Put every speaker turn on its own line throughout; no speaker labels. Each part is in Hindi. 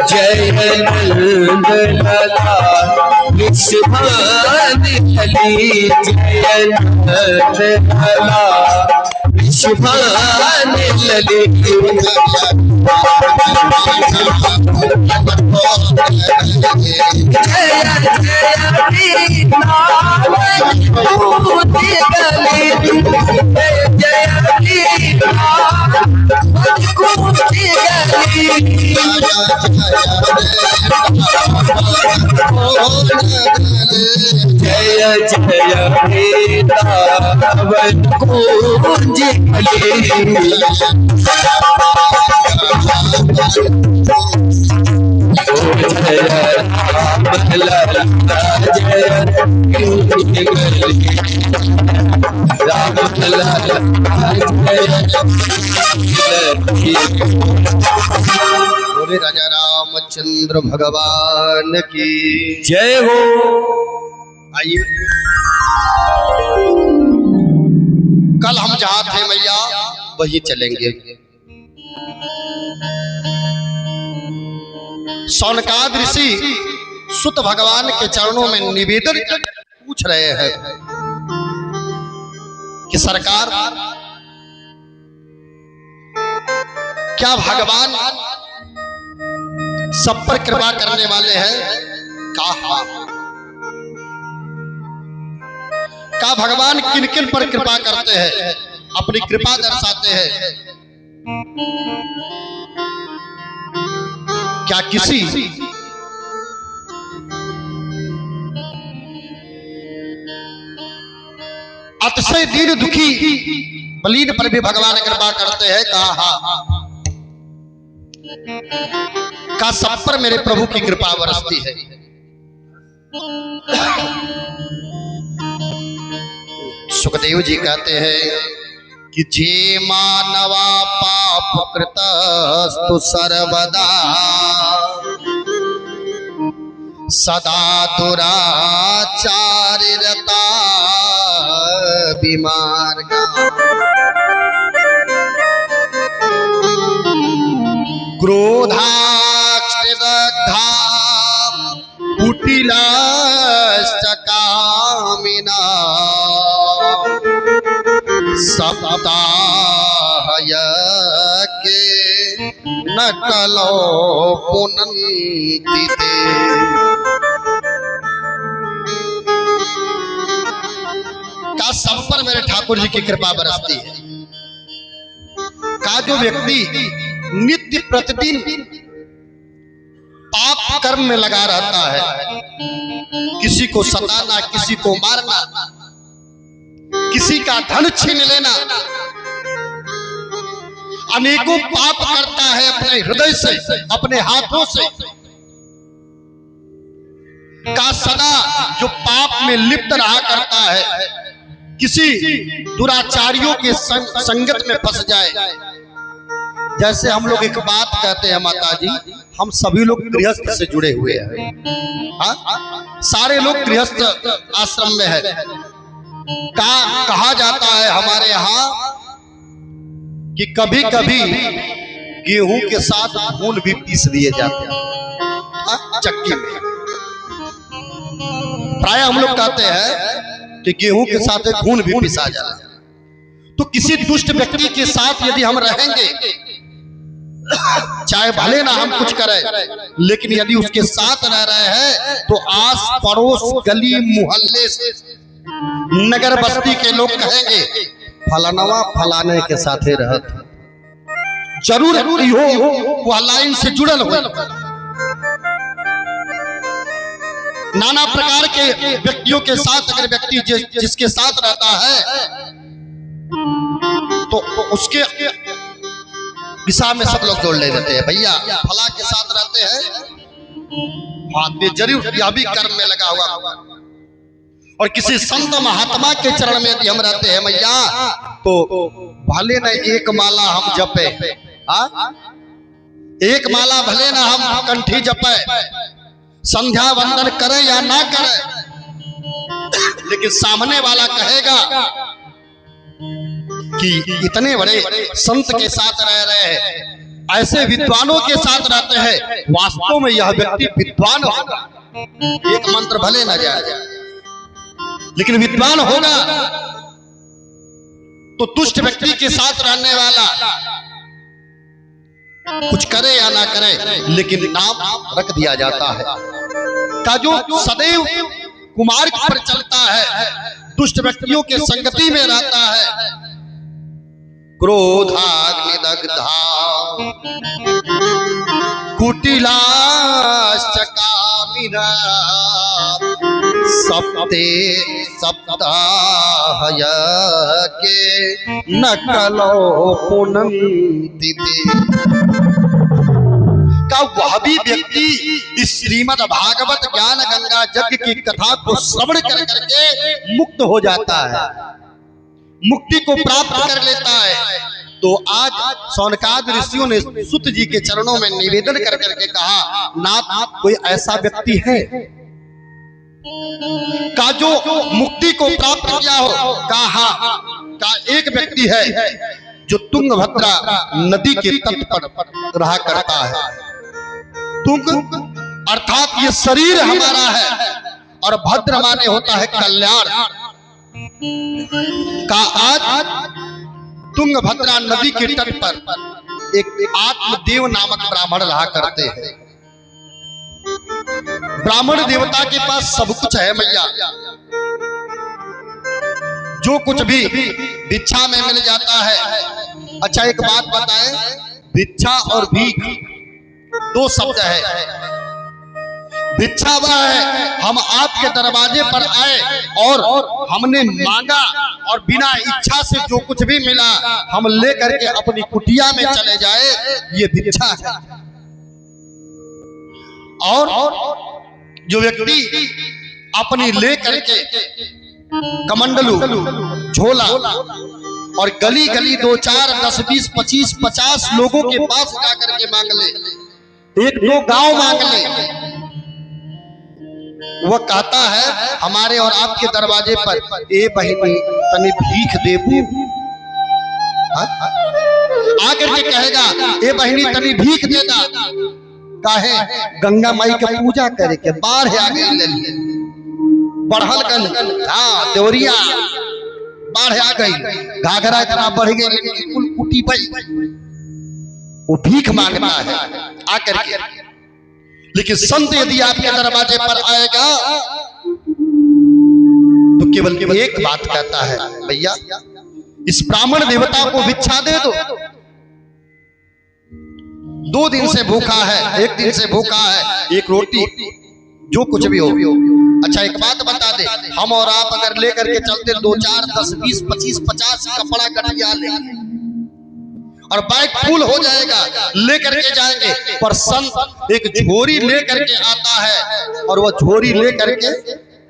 जय नंद लाला विश्वानि लली, जय नंद लाला विश्वानि लली। जय जय जय जय वृंदावन कुंज गली। जय राम लला जय राम लला
बोले राजा रामचंद्र भगवान की
जय हो।
आइए, कल हम जहां थे मैया वही चलेंगे। शौनकाद ऋषि सुत भगवान के चरणों में निवेदन पूछ रहे हैं कि सरकार, क्या भगवान सब पर कृपा करने वाले हैं? कहा का भगवान किन किन पर कृपा करते हैं, अपनी कृपा दर्शाते हैं? क्या किसी अतिशय दीन दुखी बलीन पर भी भगवान कृपा करते हैं? कहा का सब पर मेरे प्रभु की कृपा बरसती है? सुखदेव जी कहते हैं कि जे मानवा पाप कृतस्तु सर्वदा सदा दुराचारिरता विमार्गा। क्रोधाक्षदग्धा कुटिलाश्च कामिना सप्ताहय के न कलो पुनन्ति ते। का सब पर मेरे ठाकुर जी की कृपा बरसती है? का जो व्यक्ति नित्य प्रतिदिन पाप कर्म में लगा रहता है, किसी को सताना, किसी को मारना, किसी का धन छीन लेना, अनेकों पाप करता है अपने हृदय से, अपने हाथों से, का सदा जो पाप में लिप्त रहा करता है, किसी दुराचारियों के संगत में फंस जाए। जैसे हम लोग एक बात कहते हैं माता जी, हम सभी लोग गृहस्थ से जुड़े हुए हैं, सारे लोग गृहस्थ आश्रम में है। कहा जाता है हमारे यहाँ कि कभी कभी गेहूं के साथ फूल भी पीस दिए जाते हैं चक्की में। प्राय हम लोग कहते हैं कि गेहूं के साथ खून भी पिसा जाता है। तो किसी दुष्ट व्यक्ति के साथ यदि हम रहेंगे, चाहे भले ना हम कुछ करें, लेकिन यदि उसके साथ रह रहे हैं तो आस पड़ोस गली मोहल्ले से नगर बस्ती के लोग कहेंगे फलानवा फलाने के साथ रहत, जरूर हो वह लाइन से जुड़ल हो। नाना प्रकार के व्यक्तियों के साथ अगर व्यक्ति जिसके साथ रहता है तो उसके दिशा में सब लोग जोड़ ले देते हैं, भैया फला के साथ रहते हैं, जरूर यह भी कर्म में लगा हुआ। और किसी संत महात्मा के चरण में यदि हम रहते हैं मैया, तो भले न एक माला हम जपे, एक माला भले न हम कंठी जपे, संध्या वंदन करें या ना करें, लेकिन सामने वाला कहेगा कि इतने बड़े संत के साथ रह रहे हैं, ऐसे विद्वानों के साथ रहते हैं, वास्तव में यह व्यक्ति विद्वान होगा। एक मंत्र भले न जाए, लेकिन विद्वान होगा। तो दुष्ट व्यक्ति के साथ रहने वाला कुछ करे या ना करे, लेकिन नाम रख दिया जाता है का जो सदैव कुमार्ग पर चलता है, दुष्ट व्यक्तियों के संगति में रहता है। क्रोधाग्निदग्धा कुटिलाश्चकामिना सप्ते सप्ताहय के न कलो पुनन्ति का वह भी व्यक्ति इस श्रीमद् भागवत ज्ञान गंगा यज्ञ की कथा को श्रवण कर करके मुक्त हो जाता है, मुक्ति को प्राप्त कर लेता है। तो आज शौनकाद ऋषियों ने सुत जी के चरणों में निवेदन कर करके कहा, नाथ कोई ऐसा व्यक्ति है का जो मुक्ति को प्राप्त किया हो? कहा का एक व्यक्ति है जो तुंगभद्रा नदी के तट पर रहा करता है। तुंग अर्थात ये शरीर हमारा है, और भद्र माने होता है कल्याण का। आज तुंगभद्रा नदी के तट पर एक आत्मदेव नामक ब्राह्मण रहा करते हैं। ब्राह्मण देवता के पास सब कुछ है मैया, जो कुछ भी भिक्षा में मिल जाता है। अच्छा एक बात बताएं, भिक्षा और भीख दो शब्द है। भिक्षा वह है हम आपके दरवाजे पर आए और हमने मांगा, और बिना इच्छा से जो कुछ भी मिला हम लेकर के अपनी कुटिया में चले जाए, ये भिक्षा है। और जो व्यक्ति अपनी लेकर के कमंडलू झोला और गली गली 2 4 10 20 25 50 लोगों के पास जाकर के मांग ले, 1-2 गांव मांग ले, वह कहता है हमारे और आपके दरवाजे पर, ए बहिनी तनी भीख देबू, आकर के कहेगा ए बहिनी तनी भीख दे दा, काहे गंगा माई के पूजा करे के बाढ़ आ गई, बढ़ल हाँ देवरिया बाढ़ आ गई, घाघरा इतना बढ़ गई, कुल कुटी पाई, वो भीख मांगता है आकर के। लेकिन संत यदि आपके दरवाजे पर आएगा तो केवल एक बात कहता है, भैया इस ब्राह्मण देवता को भिक्षा दे दो। 2 दिन से भूखा है, 1 दिन से भूखा है, 1 रोटी जो कुछ भी हो। अच्छा एक बात बता दे, हम और आप अगर लेकर के चलते 2 4 10 20 25 50 कपड़ा गठिया ले और बैग फुल हो जाएगा, लेकर के जाएंगे, पर संत एक झोरी लेकर के आता है और वह झोरी लेकर के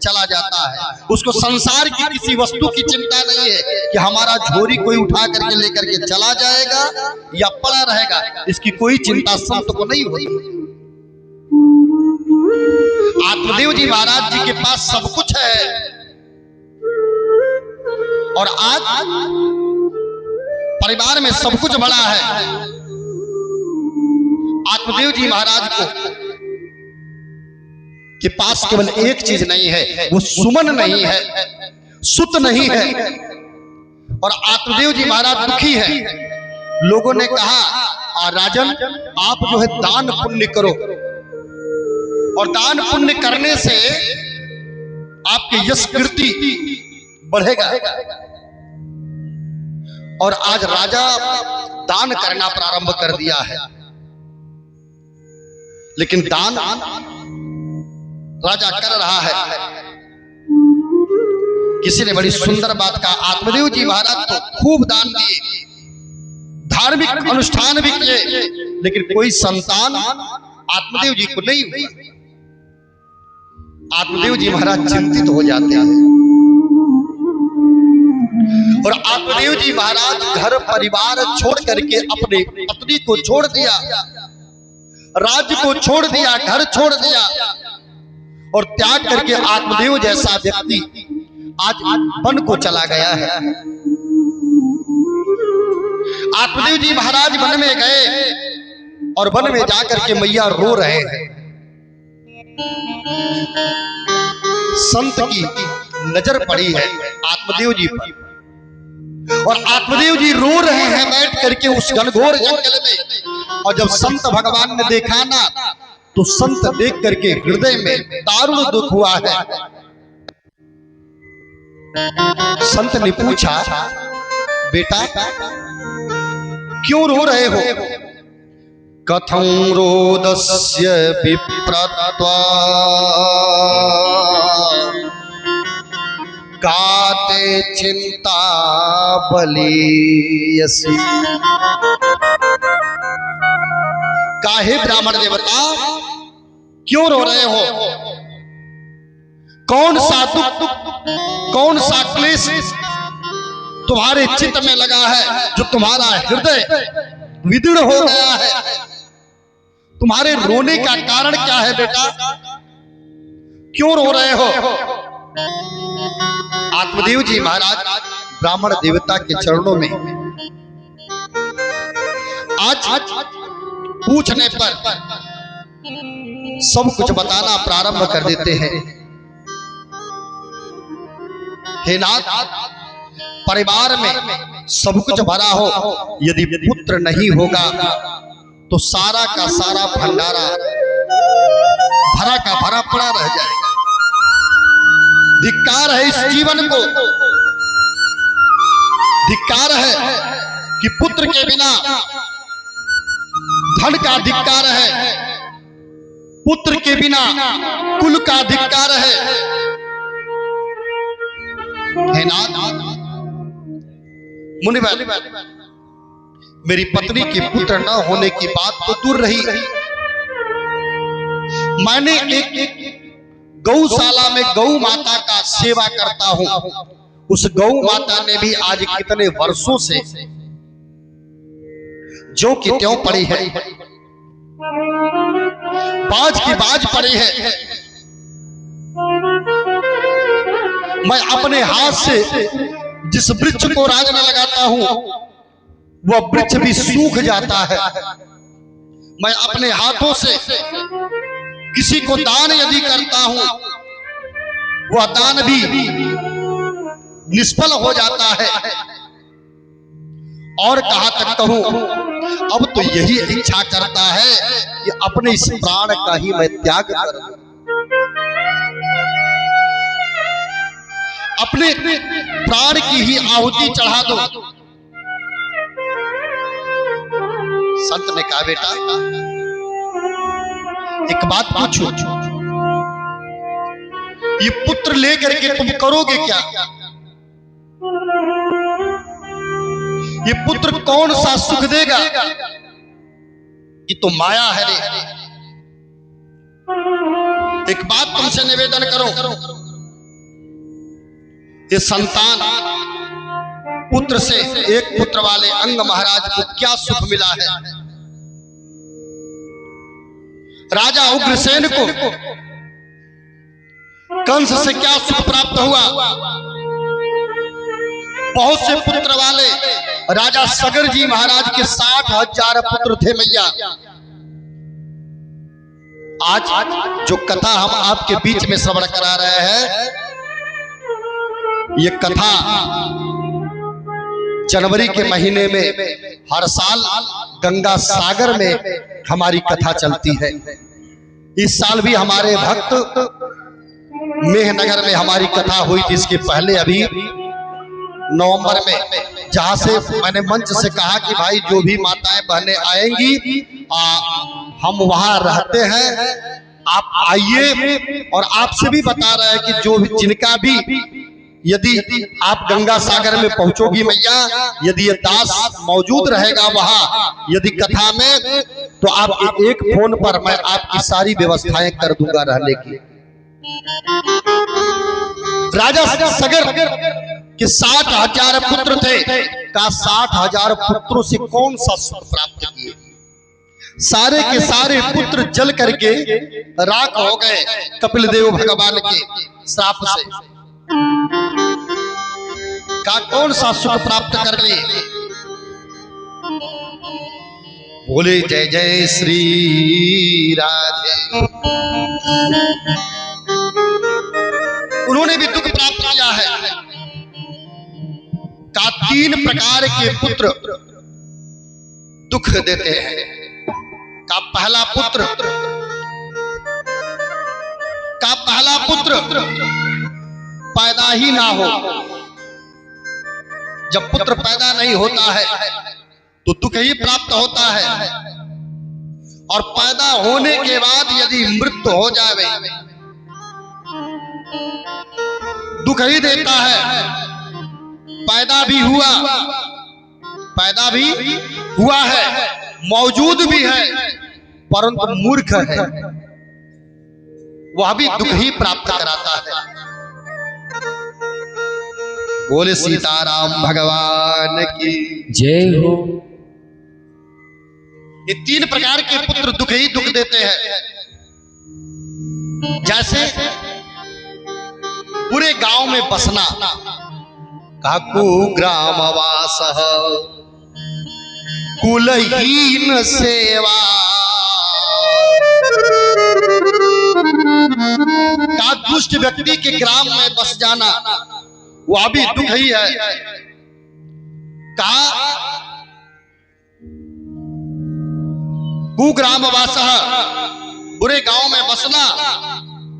चला जाता है। उसको संसार की किसी वस्तु की चिंता नहीं है कि हमारा झोरी कोई उठा करके लेकर के चला जाएगा या पड़ा रहेगा, इसकी कोई चिंता संत को नहीं होती। आत्मदेव जी महाराज जी के पास सब कुछ है, और आज परिवार में सब कुछ बड़ा है। आत्मदेव जी महाराज को के पास केवल एक चीज नहीं है, वो सुमन नहीं है, सुत नहीं है, और आत्मदेव जी महाराज दुखी है। लोगों ने कहा राजन आप जो है दान पुण्य करो, और दान पुण्य करने से आपके यश कीर्ति बढ़ेगा। और आज राजा दान करना प्रारंभ कर दिया है, लेकिन दान राजा कर रहा है। किसी ने बड़ी सुंदर बात कहा, आत्मदेव जी महाराज तो खूब दान दिए, धार्मिक अनुष्ठान भी किए, लेकिन कोई संतान आत्मदेव जी को नहीं हुई। आत्मदेव जी महाराज चिंतित हो जाते हैं। और आत्मदेव जी महाराज घर परिवार छोड़ करके अपने पत्नी को छोड़ दिया, राज्य को छोड़ दिया, घर छोड़ दिया और त्याग करके आत्मदेव जैसा व्यक्ति आज वन को चला गया है। आत्मदेव जी महाराज वन में गए और वन में जाकर के मैया रो रहे हैं। संत की नजर पड़ी है आत्मदेव जी पर और आत्मदेव जी रो रहे हैं बैठ करके उस घनघोर जंगल में। और जब संत भगवान ने देखा ना तो संत देख करके हृदय में दारुण दुख हुआ है। संत ने पूछा, बेटा क्यों रो रहे हो? कथं रोदस्य विप्रत्वा काते चिंता बलीयसी। काहे ब्राह्मण देवता क्यों रो रहे हो? कौन सा दुख, कौन सा क्लेश तुम्हारे चित्त में लगा है जो तुम्हारा हृदय विदीर्ण हो गया है? तुम्हारे रोने का कारण क्या है बेटा? क्यों रो रहे हो? आत्मदेव जी महाराज ब्राह्मण देवता के चरणों में आज पूछने पर सब कुछ बताना प्रारंभ कर देते हैं। हे नाथ, परिवार में सब कुछ भरा हो, यदि पुत्र नहीं होगा तो सारा का सारा भंडारा भरा का भरा पड़ा रह जाएगा। धिक्कार है इस जीवन को, धिक्कार है कि पुत्र के बिना धन का धिक्कार है, पुत्र के बिना कुल का धिक्कार है। हे नाथ मुनिवर, मेरी पत्नी के पुत्र न होने की बात तो दूर रही, मैंने एक गौशाला में गौ माता का सेवा करता हूं। उस गौ माता ने भी आज कितने वर्षों से जो कि त्यों पड़ी है, बाज की बाज पड़ी है। मैं अपने हाथ से जिस वृक्ष को राजने लगाता हूं वह वृक्ष भी सूख जाता है। मैं अपने हाथों से किसी को दान यदि करता हूं वह दान भी निष्फल हो जाता है। और कहां तक कहूं, अब तो यही इच्छा करता है कि अपने इस प्राण का ही मैं त्याग करूं, अपने प्राण की ही आहुति चढ़ा दो। संत ने कहा, बेटा एक बात पूछो, ये पुत्र लेकर के तुम करोगे क्या? ये पुत्र कौन सा सुख देगा? ये तो माया है रे। एक बात तुमसे निवेदन करो, ये संतान पुत्र से एक पुत्र वाले अंग महाराज को क्या सुख मिला है? राजा उग्रसेन को कंस से क्या सुख प्राप्त हुआ? बहुत से पुत्र वाले राजा सगर जी महाराज के 60,000 पुत्र थे मैया। आज जो कथा हम आपके बीच में श्रवण करा रहे हैं, ये कथा जनवरी के महीने में हर साल गंगा सागर में हमारी कथा चलती है। इस साल भी हमारे भक्त मेहनगर में हमारी कथा हुई थी। इसके पहले अभी नवंबर में, जहां से मैंने मंच से कहा कि भाई जो भी माताएं बहनें आएंगी हम वहां रहते हैं, आप आइए। और आपसे भी बता रहे हैं कि जो भी जिनका भी यदि आप गंगा सागर में पहुंचोगी मैया, यदि ये दास मौजूद रहेगा वहां यदि कथा में, तो आप एक फोन पर मैं आपकी सारी व्यवस्थाएं कर दूंगा रहने की। राजा सगर कि 60,000 पुत्र थे, का 60,000 पुत्रों से कौन सा सुख प्राप्त किए? सारे के सारे पुत्र जल करके राख हो गए कपिल देव भगवान के श्राप से। का कौन सा सुख प्राप्त कर लिए? बोले जय जय श्री राधे। उन्होंने भी दुख प्राप्त किया है। का 3 प्रकार के पुत्र दुख देते हैं। का पहला पुत्र पैदा ही ना हो। जब पुत्र पैदा नहीं होता है तो दुख ही प्राप्त होता है, और पैदा होने के बाद यदि मृत्यु हो जाए दुख ही देता है। पैदा भी हुआ है, मौजूद भी है, परंतु मूर्ख है, वह भी दुख ही प्राप्त कराता है। बोले सीताराम भगवान की
जय हो।
ये 3 प्रकार के पुत्र दुख ही दुख देते हैं। जैसे पूरे गांव में बसना, काकू ग्रामवास कुलहीन सेवा। का दुष्ट व्यक्ति के ग्राम में बस जाना, वह भी दुख ही है। का कुग्रामवास बुरे गांव में बसना,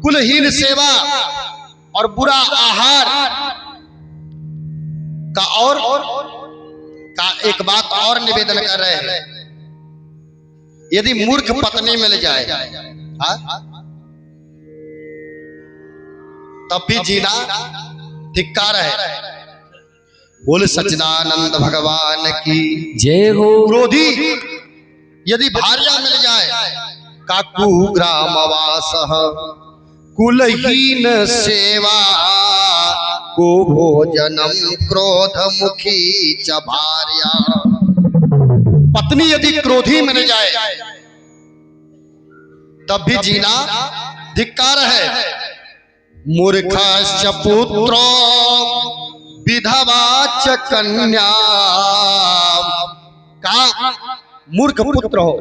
कुलहीन सेवा और बुरा आहार का। और का एक बात और निवेदन कर रहे हैं, यदि मूर्ख पत्नी मिल जाए तब भी जीना धिक्कार है। बोले सच्चिदानंद भगवान की
जय हो।
क्रोधी यदि भार्या मिल जाए, काकू ग्रामवास कुलहीन सेवा को भोजनम क्रोध मुखी च भार्या। पत्नी यदि क्रोधी मिल जाए तब भी जीना धिक्कार है। मूर्खश्च पुत्रो विधवा च कन्या। का मूर्ख पुत्र हो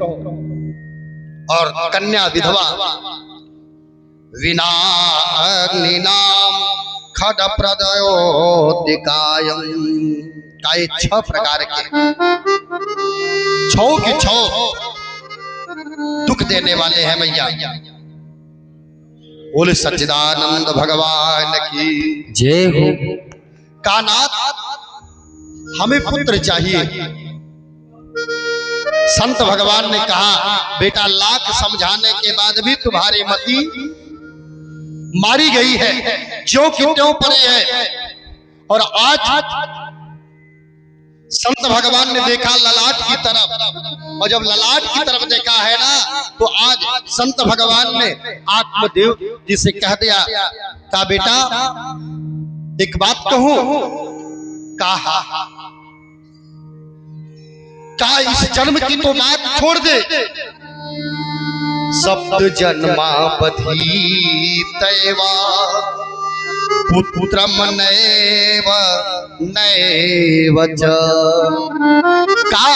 और कन्या विधवा। विना अग्निनाम खड प्रदयोदिकायम। का 6 प्रकार के 6 दुख देने वाले हैं मैया। बोले सच्चिदानंद भगवान की
जय हो।
का नाथ हमें पुत्र चाहिए। संत भगवान ने कहा, बेटा लाख समझाने के बाद भी तुम्हारी मति मारी गई है, जो कि त्यों पड़े है। और आज संत भगवान ने देखा ललाट की तरफ, और जब ललाट की तरफ देखा है ना, तो आज संत भगवान ने आत्मदेव जी से कह दिया, का बेटा एक बात कहूं? कहा का इस जन्म की तो बात छोड़ दे। सप्त जन्मावधि तैवा पुत्रम नैव नैव च। का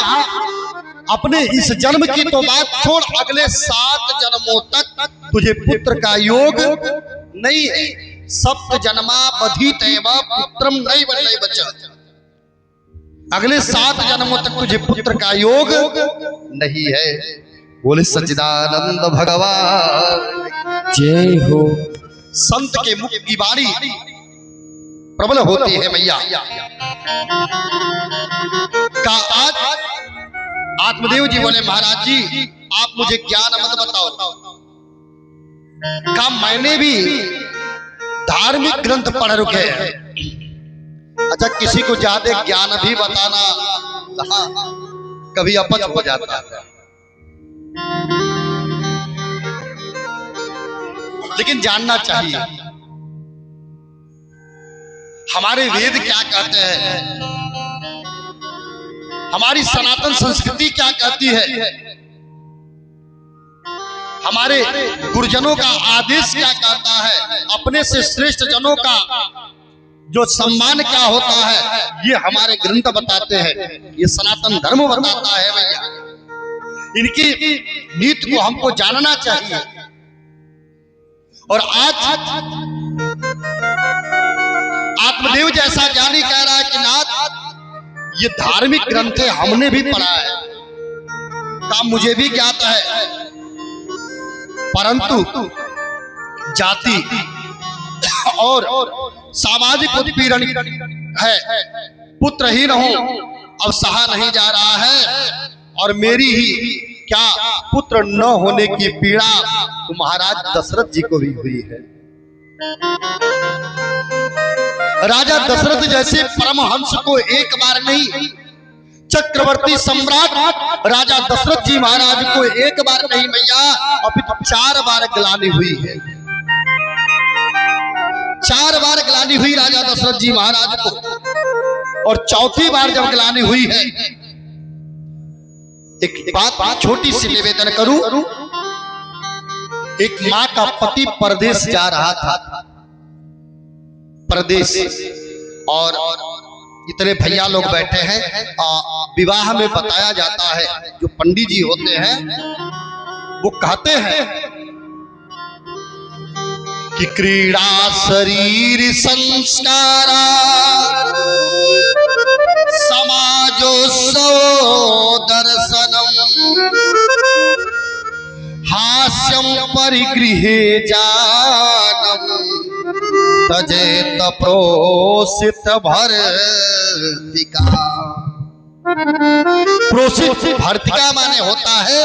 अपने इस जन्म की तो बात छोड़, अगले 7 जन्मों तक तुझे पुत्र का योग नहीं है। सप्त जन्मावधि तैवा पुत्रम नैव नैव च। अगले 7 जन्मों तक तुझे पुत्र का योग नहीं है। बोले सच्चिदानंद भगवान
जय हो।
संत के मुख की वाणी प्रबल होती है मैया। का आज आत्मदेव जी बोले, महाराज जी आप मुझे ज्ञान मत बताओ। का मैंने भी धार्मिक ग्रंथ पढ़ रखे हैं। अच्छा, किसी को ज्यादा ज्ञान भी बताना कभी अपच हो जाता है, लेकिन जानना चाहिए। हमारे वेद क्या कहते हैं, हमारी सनातन संस्कृति क्या कहती है, हमारे गुरुजनों का आदेश क्या कहता है, अपने से श्रेष्ठ जनों का जो सम्मान क्या होता है, ये हमारे ग्रंथ बताते हैं, ये सनातन धर्म बताता है भैया। इनकी नीति को हमको जानना चाहिए। और आज आत्मदेव जैसा ज्ञानी कह रहा है कि नाथ ये धार्मिक ग्रंथ है, हमने भी पढ़ा है, काम मुझे भी ज्ञात है, परंतु जाति और सामाजिक उत्पीड़न है, पुत्रहीन हूं, अब सहा नहीं जा रहा है, और मेरी ही क्या पुत्र न होने की पीड़ा तो महाराज दशरथ जी को भी हुई है। राजा दशरथ जैसे परमहंस को एक बार नहीं, चक्रवर्ती सम्राट राजा दशरथ जी महाराज को एक बार नहीं भैया, अपितु 4 बार ग्लानि हुई है। 4 बार ग्लानि हुई राजा दशरथ जी महाराज को, और चौथी बार जब ग्लानि हुई है, एक बात छोटी सी निवेदन करूं, एक मां का पति परदेश जा रहा था, परदेश, और इतने भैया लोग बैठे हैं। विवाह में बताया जाता है, जो पंडित जी होते हैं वो कहते हैं कि क्रीड़ा शरीर संस्कारा समाजोत्सव दर्शनम हास्यम परिगृहे जानम तजेत प्रोषित भर्तिका। प्रोषित भर्तिका माने होता है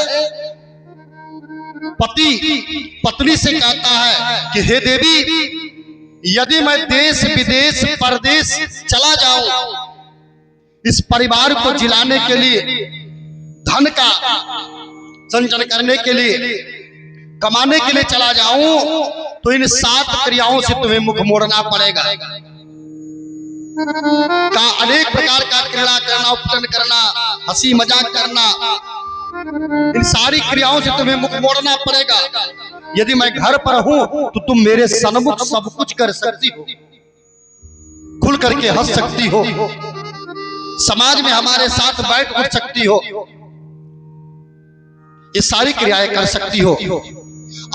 पति पत्नी से कहता है कि हे देवी, यदि मैं देश विदेश परदेश चला जाऊं, इस परिवार को जिलाने के लिए, धन का संचय करने के लिए, कमाने के लिए चला जाऊं, तो इन 7 क्रियाओं से तुम्हें मुख मोड़ना पड़ेगा। का अनेक प्रकार का क्रीड़ा करना, उपटन करना, हंसी मजाक करना, इन सारी क्रियाओं से तुम्हें मुख मोड़ना पड़ेगा। यदि मैं घर पर हूं तो तुम मेरे सन्मुख सब कुछ कर सकती हो, खुल करके हंस सकती हो, समाज में हमारे साथ बैठ उठ सकती हो, ये सारी क्रियाएं कर सकती हो।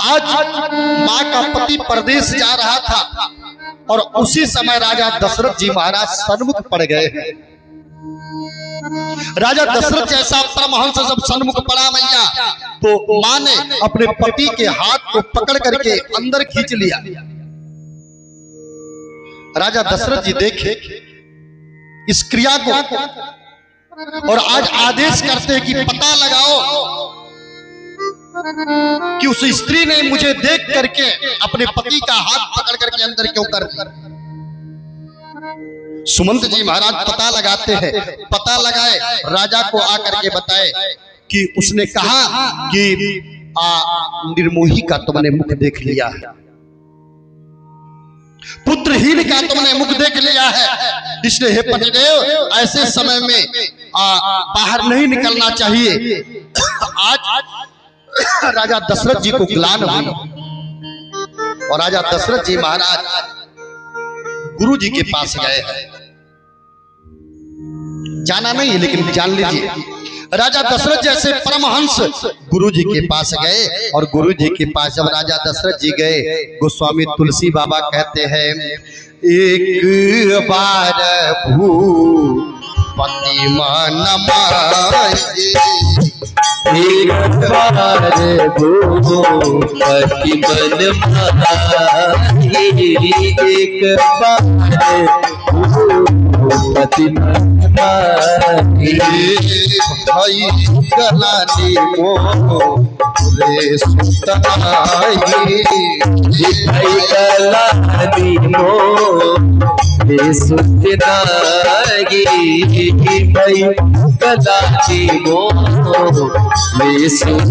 आज मां का पति परदेश जा रहा था, और उसी समय राजा दशरथ जी महाराज सन्मुख पड़ गए हैं। राजा दशरथ जैसा परमहंस जब सन्मुख पड़ा मैया, तो मां ने अपने पति के हाथ को पकड़ करके अंदर खींच लिया। राजा दशरथ जी देखे इस क्रिया को, और आज आदेश करते हैं कि पता लगाओ कि उस स्त्री ने मुझे देख करके अपने पति का हाथ पकड़ करके अंदर क्यों कर दिया। सुमंत जी महाराज पता लगाते हैं, पता लगाए, राजा को आकर के बताए कि उसने कहा कि निर्मोही का तुमने मुख देख लिया है, पुत्रहीन का तुमने मुख देख लिया है, इसलिए हे पतिदेव ऐसे समय में बाहर नहीं निकलना चाहिए। आज राजा दशरथ जी को ग्लानि हुई, और राजा दशरथ जी महाराज गुरु जी के पास गए हैं। जाना नहीं है लेकिन जान लीजिए, राजा दशरथ जैसे परमहंस गुरु जी के पास गए, और गुरु जी के पास जब राजा दशरथ जी गए, गोस्वामी तुलसी बाबा कहते हैं, एक बार भूपति मन माये,
एक बार भूपति मन माये, एक बार भूपति मन माये,
भाई ग्लानि मोरे सुताई,
भाई ग्लानि मोरे सुताई, भाई ग्लानि मोरे सुताई।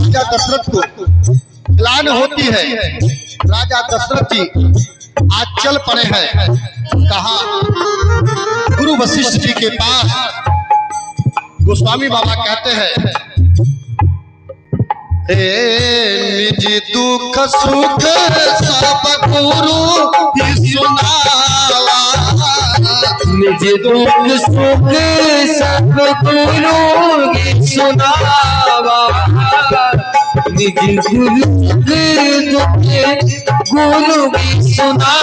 राजा दशरथ को ग्लानि होती है। राजा दशरथ जी आज चल पड़े हैं कहा गुरु वशिष्ठ जी के पास। गोस्वामी बाबा कहते हैं निज दुख सुख सब गुरु ही सुनावा,
निज दुख सुख सब गुरु ही सुनावा, निज दुख गुरु ही सुनावा।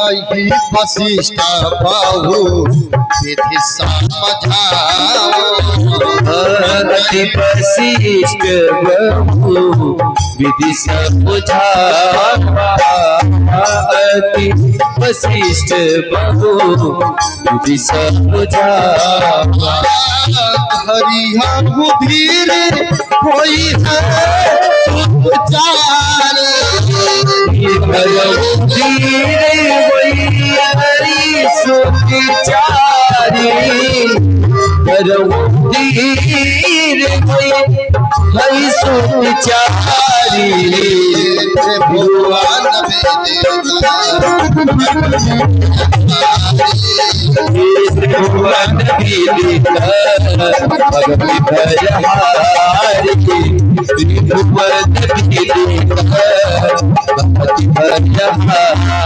कही वशिष्ठ बहु विधि समझाओ,
अति वशिष्ठ बहु विधि समझावा, अति वशिष्ठ बहु विधि समझावा।
हरिया बुधीर कोई है सुचार,
धीरे वही हरि सुचारी, धीरे वही हरि सुचारी।
भगवान
भगवान भगवती भजहारी, भगवान भगवती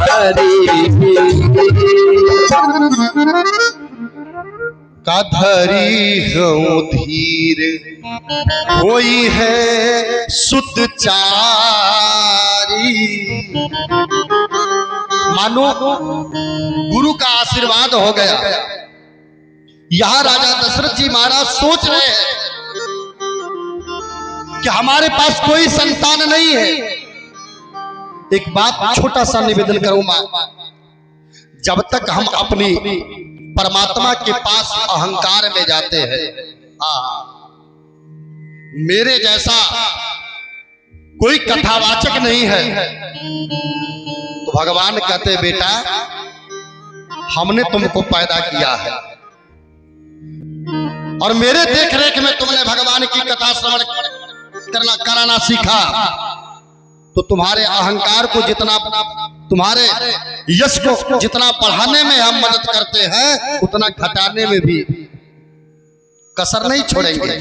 भजहारी।
का धरी हूँ धीर कोई है सुत चारी। मानो गुरु का आशीर्वाद हो गया। यहाँ राजा दशरथ जी महाराज सोच रहे हैं कि हमारे पास कोई संतान नहीं है। एक बात छोटा सा निवेदन करूं मां, जब तक हम अपनी परमात्मा के पास अहंकार में जाते हैं, मेरे जैसा कोई कथावाचक नहीं है, तो भगवान कहते बेटा हमने तुमको पैदा किया है और मेरे देख रेख में तुमने भगवान की कथा श्रवण कराना सीखा, तो तुम्हारे अहंकार को जितना, तुम्हारे यश को जितना बढ़ाने में हम मदद करते हैं, उतना घटाने में भी कसर नहीं छोड़ेंगे।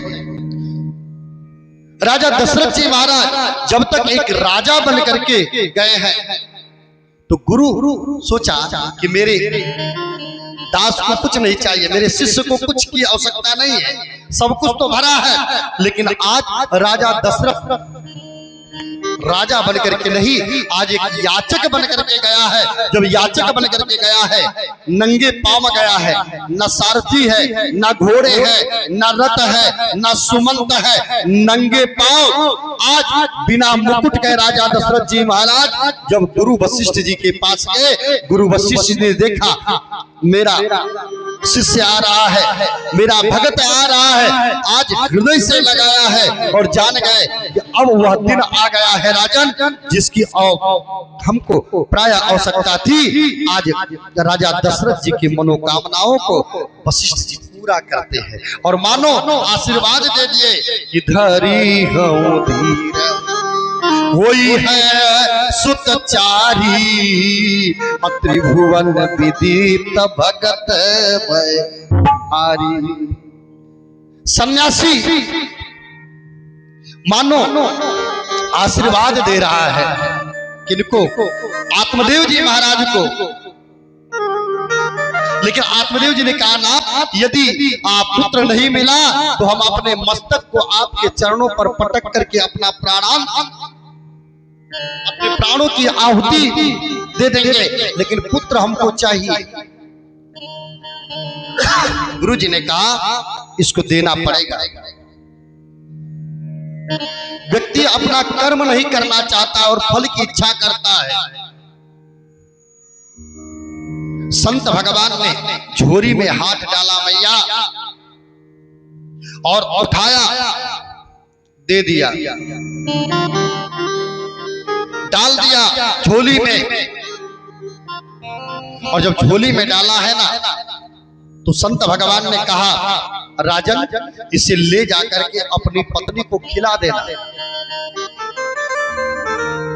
राजा दशरथ जी महाराज जब तक एक राजा बन करके गए हैं, तो गुरु सोचा कि मेरे दास को कुछ नहीं चाहिए, मेरे शिष्य को कुछ की आवश्यकता नहीं है, सब कुछ तो भरा है। लेकिन आज राजा दशरथ राजा बन करके नहीं, आज एक याचक बन करके गया है। जब याचक बन करके गया है, नंगे पांव गया है, न सारथी है, न घोड़े है, न रथ है, न सुमंत है, नंगे पांव आज बिना मुकुट के राजा दशरथ जी महाराज जब गुरु वशिष्ठ जी के पास गए, गुरु वशिष्ठ जी ने देखा मेरा शिष्य आ रहा है, मेरा भगत आ रहा है, आज हृदय से लगाया है और जान गए कि अब वह दिन आ गया है राजन जिसकी हमको प्राय आवश्यकता थी। आज राजा दशरथ जी की मनोकामनाओं को वशिष्ठ जी पूरा करते हैं और मानो आशीर्वाद दे दिए कि धरी हूँ धीर वही है सुतचारी, त्रिभुवन विदित भगत भारी। सन्यासी मानो आशीर्वाद दे रहा है किनको? आत्मदेव जी महाराज को। लेकिन आत्मदेव जी ने कहा ना, यदि पुत्र नहीं मिला तो हम अपने मस्तक को आपके चरणों पर पटक करके अपना अपने प्राणों की आहुति दे देंगे, लेकिन पुत्र हमको चाहिए। गुरु जी ने कहा इसको देना पड़ेगा। व्यक्ति अपना कर्म नहीं करना चाहता और फल की इच्छा करता है। संत भगवान ने झोरी में हाथ डाला मैया और उठाया, दे दिया, डाल दिया झोली में। और जब झोली में डाला है ना, तो संत भगवान ने कहा राजन इसे ले जाकर के अपनी पत्नी को खिला देना।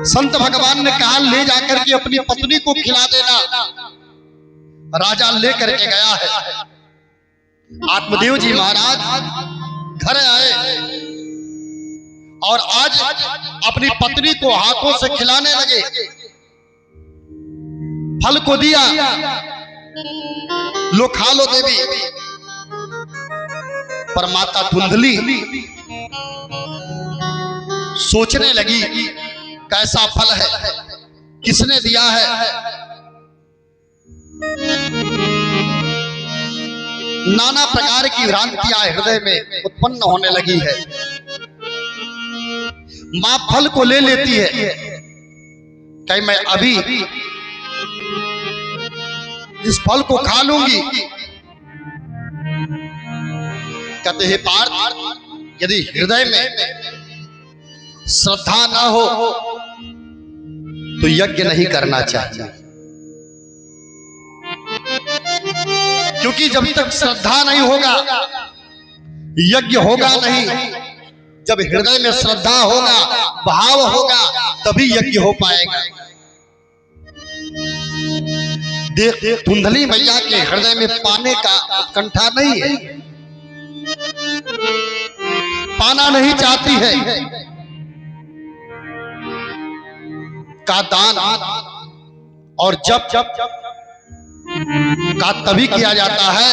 संत भगवान ने कहा ले जाकर के अपनी पत्नी को खिला देना। राजा लेकर के गया है। आत्मदेव जी महाराज घर आए और आज अपनी पत्नी को हाथों से खिलाने लगे। फल को दिया, लो खा लो देवी। पर माता धुंधली सोचने लगी कैसा फल है, किसने दिया है। नाना प्रकार की भ्रांतियां हृदय में उत्पन्न होने लगी है। मां फल को ले लेती है, कहीं मैं अभी इस फल को खा लूंगी। कहते हैं पार्थ, यदि हृदय में श्रद्धा ना हो तो यज्ञ नहीं करना चाहिए, क्योंकि जब तक श्रद्धा नहीं होगा यज्ञ होगा नहीं। जब हृदय में श्रद्धा होगा, भाव होगा, तभी यज्ञ हो पाएगा। देख धुंधली मैया के हृदय में पाने का कंठा नहीं है, पाना नहीं चाहती है। का दान और जब का तभी किया जाता है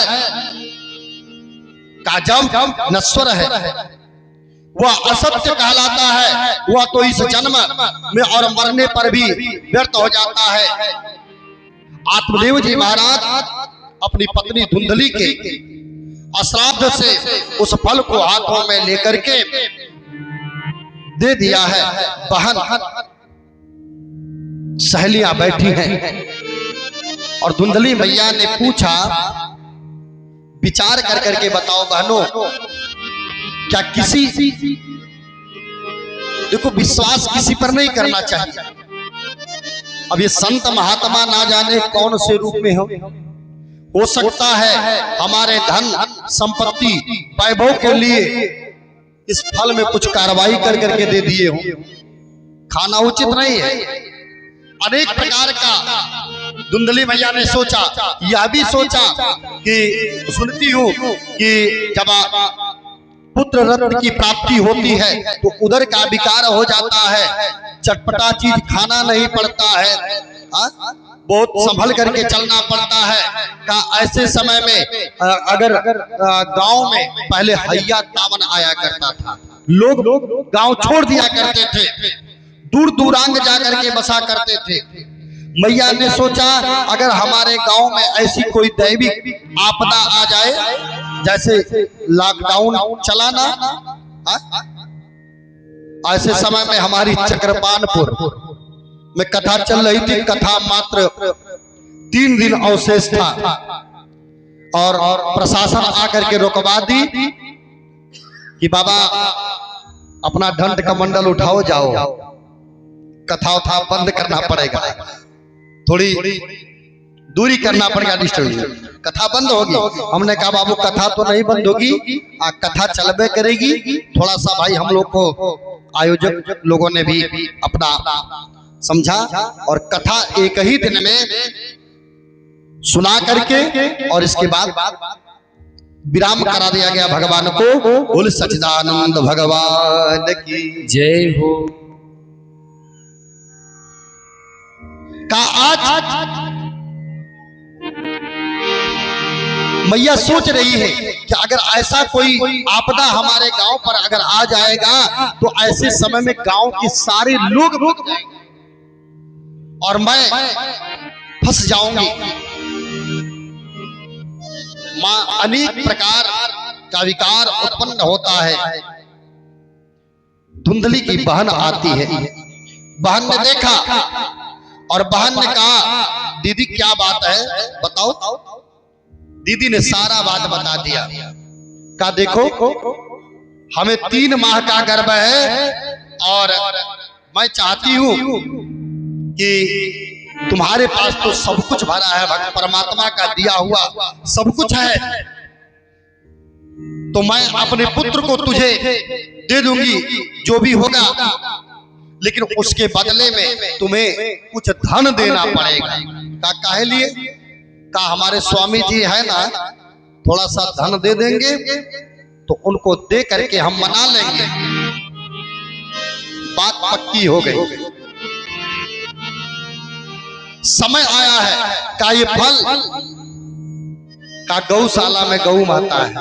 का जब नश्वर है, वह असत्य कहलाता है। वह तो इस जन्म में और मरने पर भी व्यर्थ हो जाता है। आत्मदेव जी महाराज अपनी पत्नी धुंधली के अश्राद्ध से उस फल को हाथों में लेकर के दे दिया है। बहन सहेलियां बैठी हैं और धुंधली मैया ने पूछा, विचार कर करके बताओ बहनों, क्या किसी, देखो विश्वास किसी पर नहीं करना चाहिए। अब ये संत महात्मा ना जाने कौन से रूप में हो सकता है हमारे धन संपत्ति वैभव के लिए इस फल में कुछ कार्रवाई कर करके दे दिए हो। खाना उचित नहीं है। अनेक प्रकार का धुंधली मैया ने सोचा। यह भी सोचा कि सुनती हूँ कि जब पुत्र रत्न की प्राप्ति होती है तो उदर का विकार हो जाता है, चटपटा चीज खाना नहीं पड़ता है, बहुत संभल करके चलना पड़ता है। का ऐसे समय में अगर गांव में पहले हैया तावन आया करता था, लोग गांव छोड़ दिया करते थे, दूर दूरांग जाकर के बसा करते थे। मैया ने सोचा अगर हमारे गांव में ऐसी कोई दैविक आपदा आ जाए, जैसे लॉकडाउन चला ना, ऐसे समय में हमारी चक्रपानपुर में कथा चल रही थी। कथा मात्र 3 दिन अवशेष था और प्रशासन आकर के रोकवा दी कि बाबा अपना दंड कमंडल उठाओ, जाओ, कथा उठा बंद करना पड़ेगा, थोड़ी दूरी करना पड़ेगा, डिस्टेंस, कथा बंद होगी। हमने कहा बाबू कथा तो नहीं बंद होगी, कथा चलबे करेगी। थोड़ा सा भाई हम लोग को आयोजक लोगों ने भी अपना समझा और कथा एक ही दिन में सुना करके और इसके बाद विराम करा दिया गया। भगवान को बोल सच्चिदानंद भगवान की
जय हो।
का आज मैया सोच रही है कि अगर ऐसा कोई आपदा हमारे गांव पर अगर आ जाएगा तो ऐसे समय में गांव के सारे लोग रुक जाएंगे और मैं फंस जाऊंगी। मां अनेक प्रकार का विकार उत्पन्न होता है। धुंधली की बहन आती है। बहन ने देखा और बहन ने कहा दीदी क्या बात है बताओ। दीदी ने सारा बात बता दिया। कहा देखो हमें 3 माह का गर्भ है और मैं चाहती हूं कि तुम्हारे पास तो सब कुछ भरा है, भगवान परमात्मा का दिया हुआ सब कुछ है, तो मैं अपने पुत्र को तुझे दे दूंगी, जो भी होगा लेकिन उसके बदले में तुम्हें कुछ धन देना पड़ेगा। काहे लिए? का हमारे स्वामी जी है ना, थोड़ा सा धन दे देंगे तो उनको दे करके हम मना लेंगे। बात पक्की हो गई। समय आया है का ये फल का गौशाला में गौ माता है,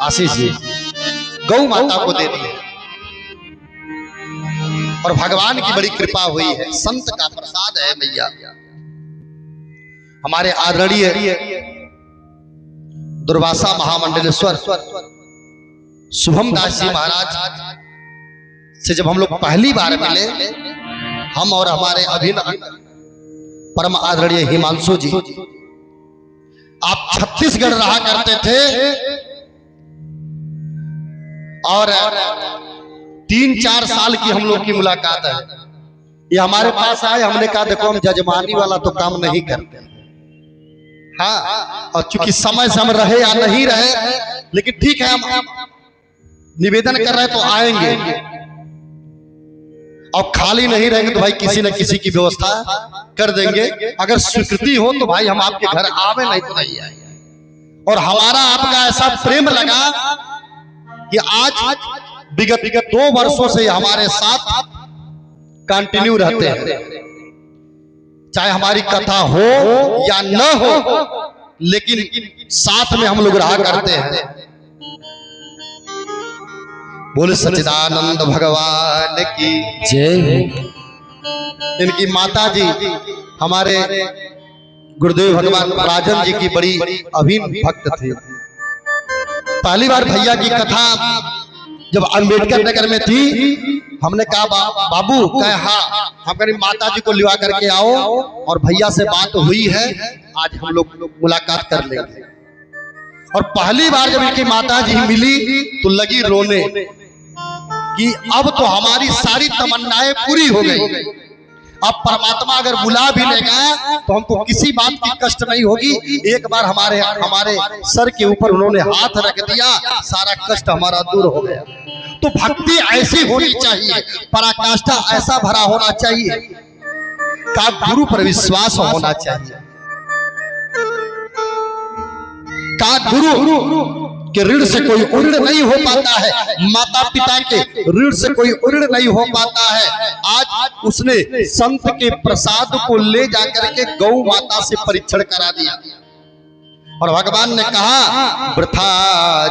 आशीष जी गौ माता को दे दिए और भगवान की बड़ी कृपा हुई है, संत का प्रसाद है मैया। हमारे आदरणीय दुर्वासा महामंडलेश्वर शुभम दास जी महाराज से जब हम लोग पहली बार मिले, हम और हमारे अभिनव परम आदरणीय हिमांशु जी, आप छत्तीसगढ़ रहा करते थे और 3-4 साल की हम लोग की मुलाकात है। ये हमारे पास आए, हमने कहा देखो हम जजमानी वाला तो काम नहीं करते, हाँ, और चूंकि समय से हम रहे या नहीं रहे, लेकिन ठीक है हम निवेदन कर रहे हैं तो आएंगे और खाली नहीं रहेंगे तो भाई किसी न किसी की व्यवस्था कर देंगे। अगर स्वीकृति हो तो भाई हम आपके घर आवे, नहीं तो नहीं आए। और हमारा आपका ऐसा प्रेम लगा कि आज विगत 2 वर्षों से हमारे साथ कंटिन्यू रहते हैं, चाहे हमारी कथा हो या न हो, लेकिन साथ में हम लोग रहा करते हैं। बोले सच्चिदानंद भगवान की
जय।
इनकी माता जी हमारे गुरुदेव भगवान राजन जी की बड़ी अभिन्न भक्त थी। पहली बार भैया की कथा जब अंबेडकर नगर में थी, हमने कहा बाबू कहे हाँ, हम कहीं माता जी को लिवा करके आओ और भैया से बात हुई है, आज हम लोग मुलाकात कर लेंगे। और पहली बार जब इनकी माता जी मिली तो लगी रोने कि अब तो हमारी सारी तमन्नाएं पूरी हो गई, अब परमात्मा अगर बुला भी लेगा तो हमको किसी बात की कष्ट नहीं होगी। एक बार हमारे सर के ऊपर उन्होंने हाथ रख दिया, सारा कष्ट हमारा दूर हो गया। तो भक्ति ऐसी होनी चाहिए, पराकाष्ठा ऐसा भरा होना चाहिए, का गुरु पर विश्वास होना चाहिए, का गुरु के ऋण से कोई उऋण नहीं हो पाता है, माता पिता के ऋण से कोई उऋण नहीं हो पाता है। आज उसने संत के प्रसाद को ले जाकर के गौ माता से परीक्षण करा दिया और भगवान ने कहा वृथा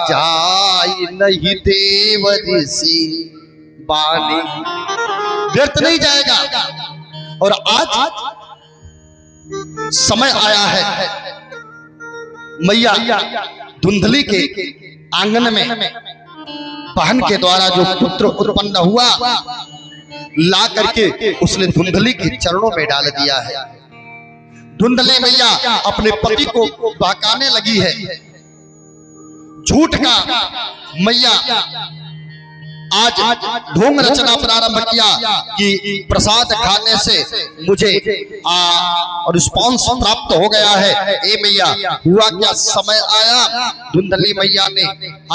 जाई नहीं देव ऋषि बानी, व्यर्थ नहीं जाएगा। और आज समय आया है, मैया धुंधली के आंगन में बहन के द्वारा जो पुत्र उत्पन्न हुआ, ला करके उसने धुंधली के चरणों में डाल दिया है। धुंधली मैया अपने पति को बहकाने लगी है, झूठ का मैया आज ढोंग रचना प्रारंभ किया कि प्रसाद खाने से मुझे रिस्पॉन्स प्राप्त हो गया है। ए मैया हुआ क्या, समय आया, धुंधली मैया ने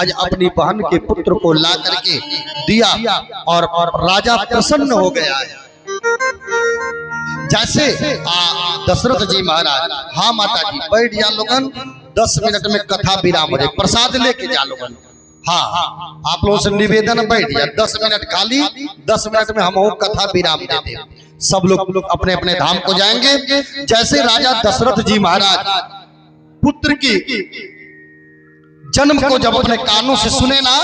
आज अपनी बहन के पुत्र को ला करके दिया और राजा प्रसन्न हो गया है। जैसे दशरथ जी महाराज, हाँ माता जी बैठ जा लोगन, 10 मिनट में कथा विराम हो जाए, प्रसाद लेके जा लोगन। हाँ, आप लोगों से निवेदन बैठ जा, 10 मिनट खाली, 10 मिनट में हम कथा विराम दे दें, सब लोग अपने अपने धाम को जाएंगे। जैसे राजा दशरथ जी महाराज पुत्र की जन्म को जब अपने कानों से सुने ना,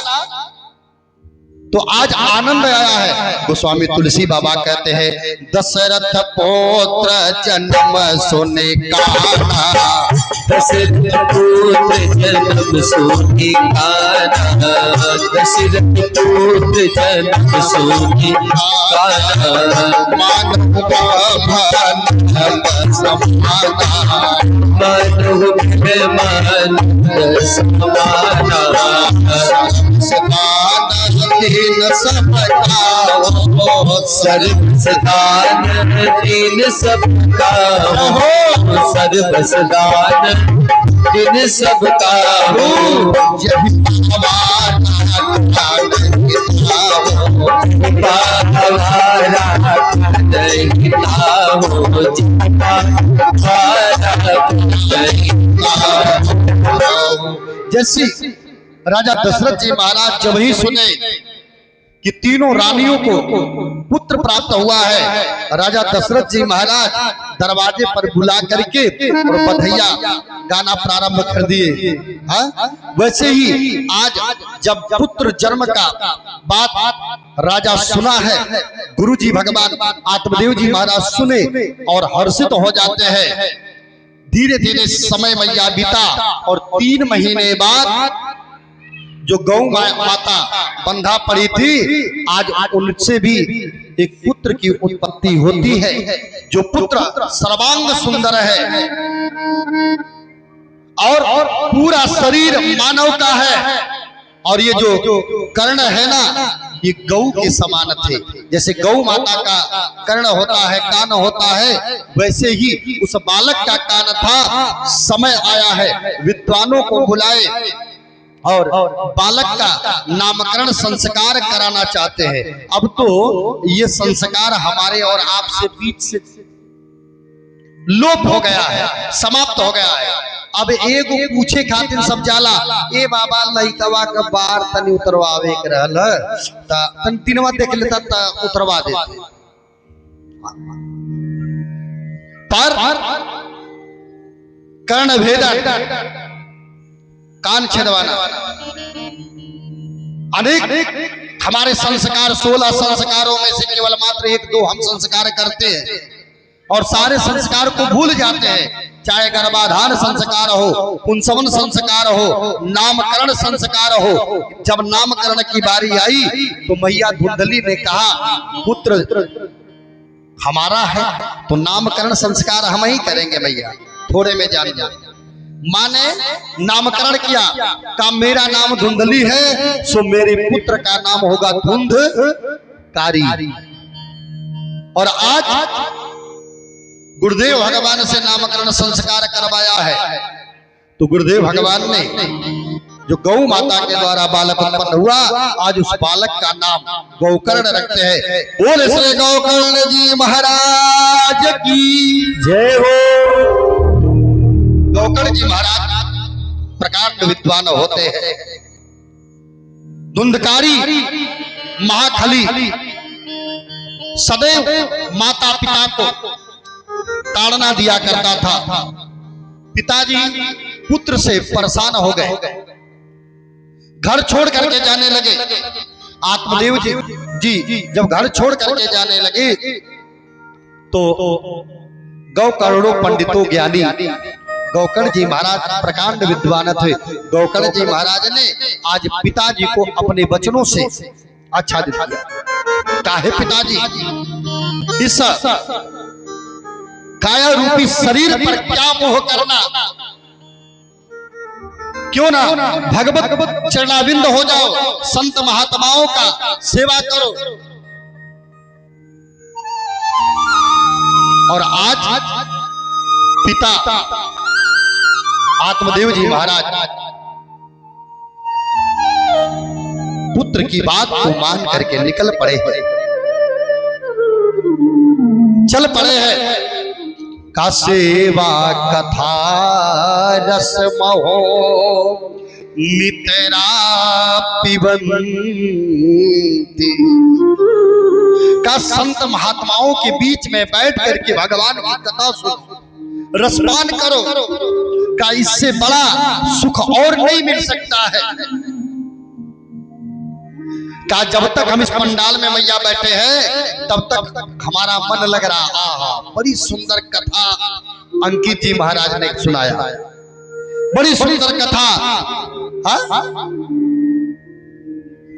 तो आज आनंद आया है। गोस्वामी तुलसी बाबा कहते हैं दशरथ पुत्र जन्म सुने काना,
दशरथ पुत्र जन्म सुने काना, दशरथ पुत्र जन्म सुने काना,
मानव भवन समाना,
मानव समाना,
दीन सबका
सर्व सदान दीन सबका हो, सर्व सदान दीन सबका हो,
यही भगवान जैसी राजा दशरथ जी महाराज जब ही सुने कि तीनों रानियों को पुत्र प्राप्त हुआ है, राजा दशरथ जी महाराज दरवाजे पर बुला करके और बधाइयां गाना प्रारंभ कर दिए। वैसे ही आज जब पुत्र जन्म का बात राजा सुना है, गुरुजी भगवान आत्मदेव जी महाराज सुने और हर्षित हो जाते हैं। धीरे धीरे समय मैया बीता और 3 महीने बाद जो गौ माता बंधा पड़ी थी, आज उनसे भी एक पुत्र की उत्पत्ति होती है, जो पुत्र सर्वांग सुंदर है और पूरा शरीर मानव का है। और ये जो कर्ण है ना, ये गौ के समान थे। जैसे गौ माता का कर्ण होता है, कान होता है, वैसे ही उस बालक का कान था। समय आया है, विद्वानों को बुलाए और बालक का नामकरण संस्कार कराना चाहते हैं। अब तो ये संस्कार हमारे और आपसे बीच से लोप हो गया है, समाप्त हो गया है। अब एगो पूछे खातिर सब जाला, ए बाबा लइकवा का बार तनी उतरवावे के रहल त तन तीनवा देख लेता त उतरवा देते। पर कर्ण भेदन, कान छेदवाना, अनेक हमारे संस्कार 16 संस्कारों में से केवल मात्र 1-2 हम संस्कार करते हैं और सारे संस्कार को भूल जाते हैं। चाहे गर्भाधान संस्कार हो, पुंसवन संस्कार हो, नामकरण संस्कार हो। जब नामकरण की बारी आई तो मैया धुंधली ने कहा, पुत्र हमारा है तो नामकरण संस्कार हम ही करेंगे मैया, थोड़े में जान जाए। माने नामकरण किया, का मेरा नाम धुंधली है, सो मेरे पुत्र का नाम होगा धुंधकारी। और आज गुरुदेव भगवान से नामकरण संस्कार करवाया है, तो गुरुदेव भगवान ने जो गौ माता के द्वारा बालक उत्पन्न हुआ, आज उस बालक का नाम गौकर्ण रखते हैं। बोले श्री गौकर्ण जी महाराज की जय हो। गौकर्ण जी महाराज प्रकांड विद्वान होते हैं, धुंधकारी महाखली, सदैव माता पिता को ताड़ना दिया करता था। पिताजी पुत्र से परेशान हो गए, घर छोड़ करके जाने लगे। आत्मदेव जी जब घर छोड़ करके जाने लगे तो गौकर्णों पंडितों ज्ञानी गौकर्ण जी महाराज प्रकांड विद्वान थे। गौकर्ण जी महाराज ने आज पिताजी को अपने वचनों से आच्छादित किया। काहे पिताजी, इस काया रूपी शरीर पर क्या मोह करना, क्यों ना भगवत चरणाविंद हो जाओ, संत महात्माओं का सेवा करो। और आज पिता आत्मदेव जी महाराज पुत्र की बात को मान करके निकल पड़े हैं, चल पड़े हैं। का सेवा कथा रस महो मित्रा पिबंती, का संत महात्माओं के बीच में बैठ करके भगवान की कथा सुनो, रसपान करो। का इससे बड़ा सुख और नहीं मिल सकता है। का जब तक हम इस पंडाल में मैया बैठे हैं तब तक हमारा मन लग रहा, आहा बड़ी सुंदर कथा अंकित जी महाराज ने सुनाया, बड़ी सुंदर कथा।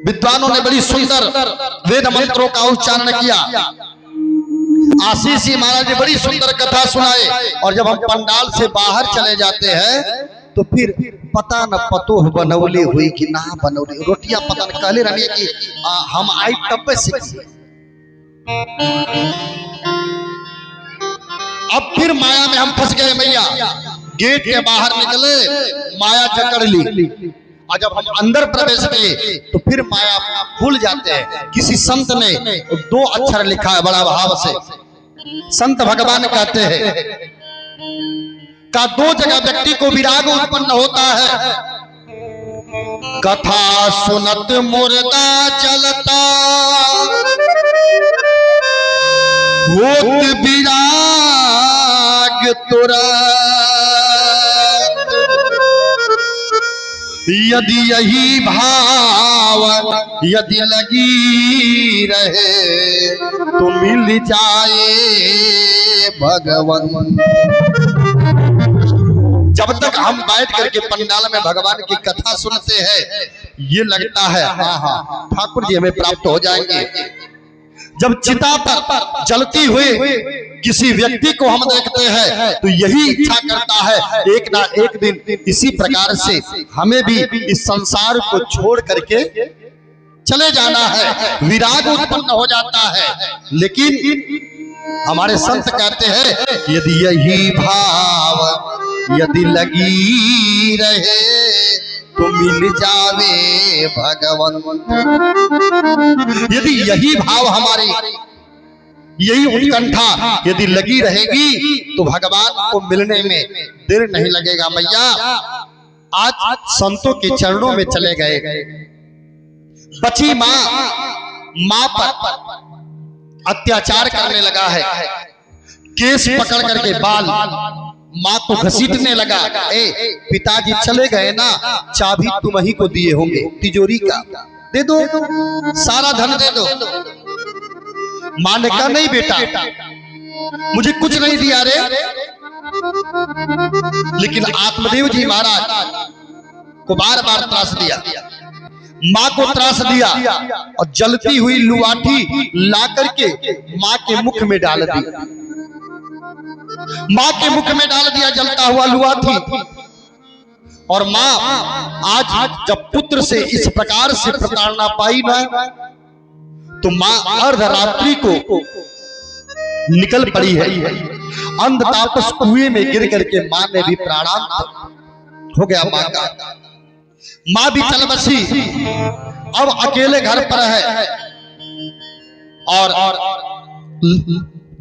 विद्वानों ने बड़ी सुंदर वेद मंत्रों का उच्चारण किया। आशीष जी महाराज ने बड़ी सुंदर कथा सुनाए। और जब हम पंडाल से बाहर चले जाते हैं तो फिर पता न पतोह बनौली हुई कि ना बनौली, रोटियां पता न कहले रहनी कि हम आई तब सीख। अब फिर माया में हम फंस गए मैया। गेट के बाहर निकले, माया जकड़ ली, और जब हम अंदर प्रवेश किए तो फिर माया भूल जाते हैं। किसी संत ने 2 अक्षर लिखा है बड़ा भाव से। संत भगवान कहते हैं का 2 जगह व्यक्ति को विराग उत्पन्न होता है। कथा सुनत मुर्दा चलता होत विराग तुरंत। यदि यही भाव यदि लगी रहे तो मिल जाए भगवान। जब तक हम बैठ करके पंडाल में भगवान की कथा सुनते हैं ये लगता है हाँ हाँ ठाकुर जी हमें प्राप्त हो जाएंगे। जब चिता पर जलती हुई किसी व्यक्ति को हम देखते हैं तो यही इच्छा करता है एक ना एक दिन इसी प्रकार से हमें भी इस संसार को छोड़ करके चले जाना है। विराग उत्पन्न हो जाता है। लेकिन हमारे संत कहते हैं यदि यही भाव यदि लगी रहे तो मिल जावे भगवान। यदि यही भाव हमारी यही उत्कंठा यदि लगी रहेगी तो भगवान को मिलने में देर नहीं लगेगा। मैया आज संतों के चरणों में चले गए। बची माँ पर अत्याचार करने लगा है। केस पकड़ करके बाल माँ को घसीटने लगा। पिताजी चले गए ना, चाबी तुम ही को दिए होंगे तिजोरी का, दे दो, सारा धन दे दो। माँ ने कहा नहीं बेटा मुझे कुछ नहीं दिया रे। लेकिन आत्मदेव जी महाराज को बार बार त्रास दिया, माँ को त्रास दिया और जलती हुई लुआठी ला करके माँ के मुख में डाल दी। माँ के मुख में डाल दिया जलता हुआ लुआठी। और माँ आज जब पुत्र से इस प्रकार से प्रताड़ना पाई ना तो माँ अर्धरात्रि को निकल पड़ी है। अंधतापस कुएं में गिर करके माँ ने भी प्राणांत हो गया। माँ का माँ भी चल बसी, अब अकेले घर पर है। और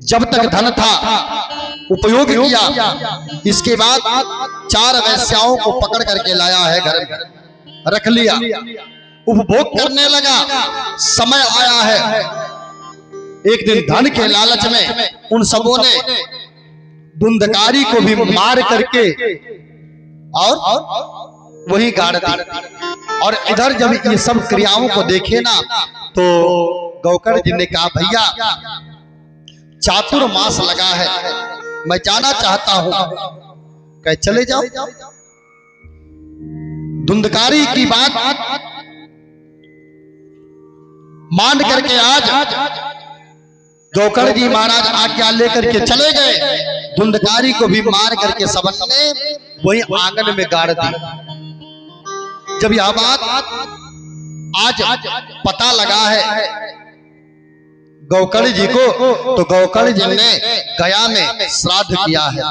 जब तक धन था उपयोग किया। इसके बाद 4 वैश्याओं को पकड़ करके लाया है, घर में रख लिया, उपभोग करने लगा। समय आया है एक दिन धन के लालच में उन सबों ने धुंधकारी को भी मार करके और वही गाड़ दी। और इधर जब ये सब क्रियाओं को देखे ना तो गौकर जी ने कहा भैया चातुर्मास लगा है, मैं जाना चाहता हूं। कहे चले जाओ। धुंधकारी की बात मान करके आज गौकर जी महाराज आज्ञा लेकर के चले गए। धुंधकारी को भी मार करके सबन ने वही आंगन में गाड़ दी। जब यह बात आज पता लगा है गौकर जी को तो गौकर जी ने गया में श्राद्ध किया है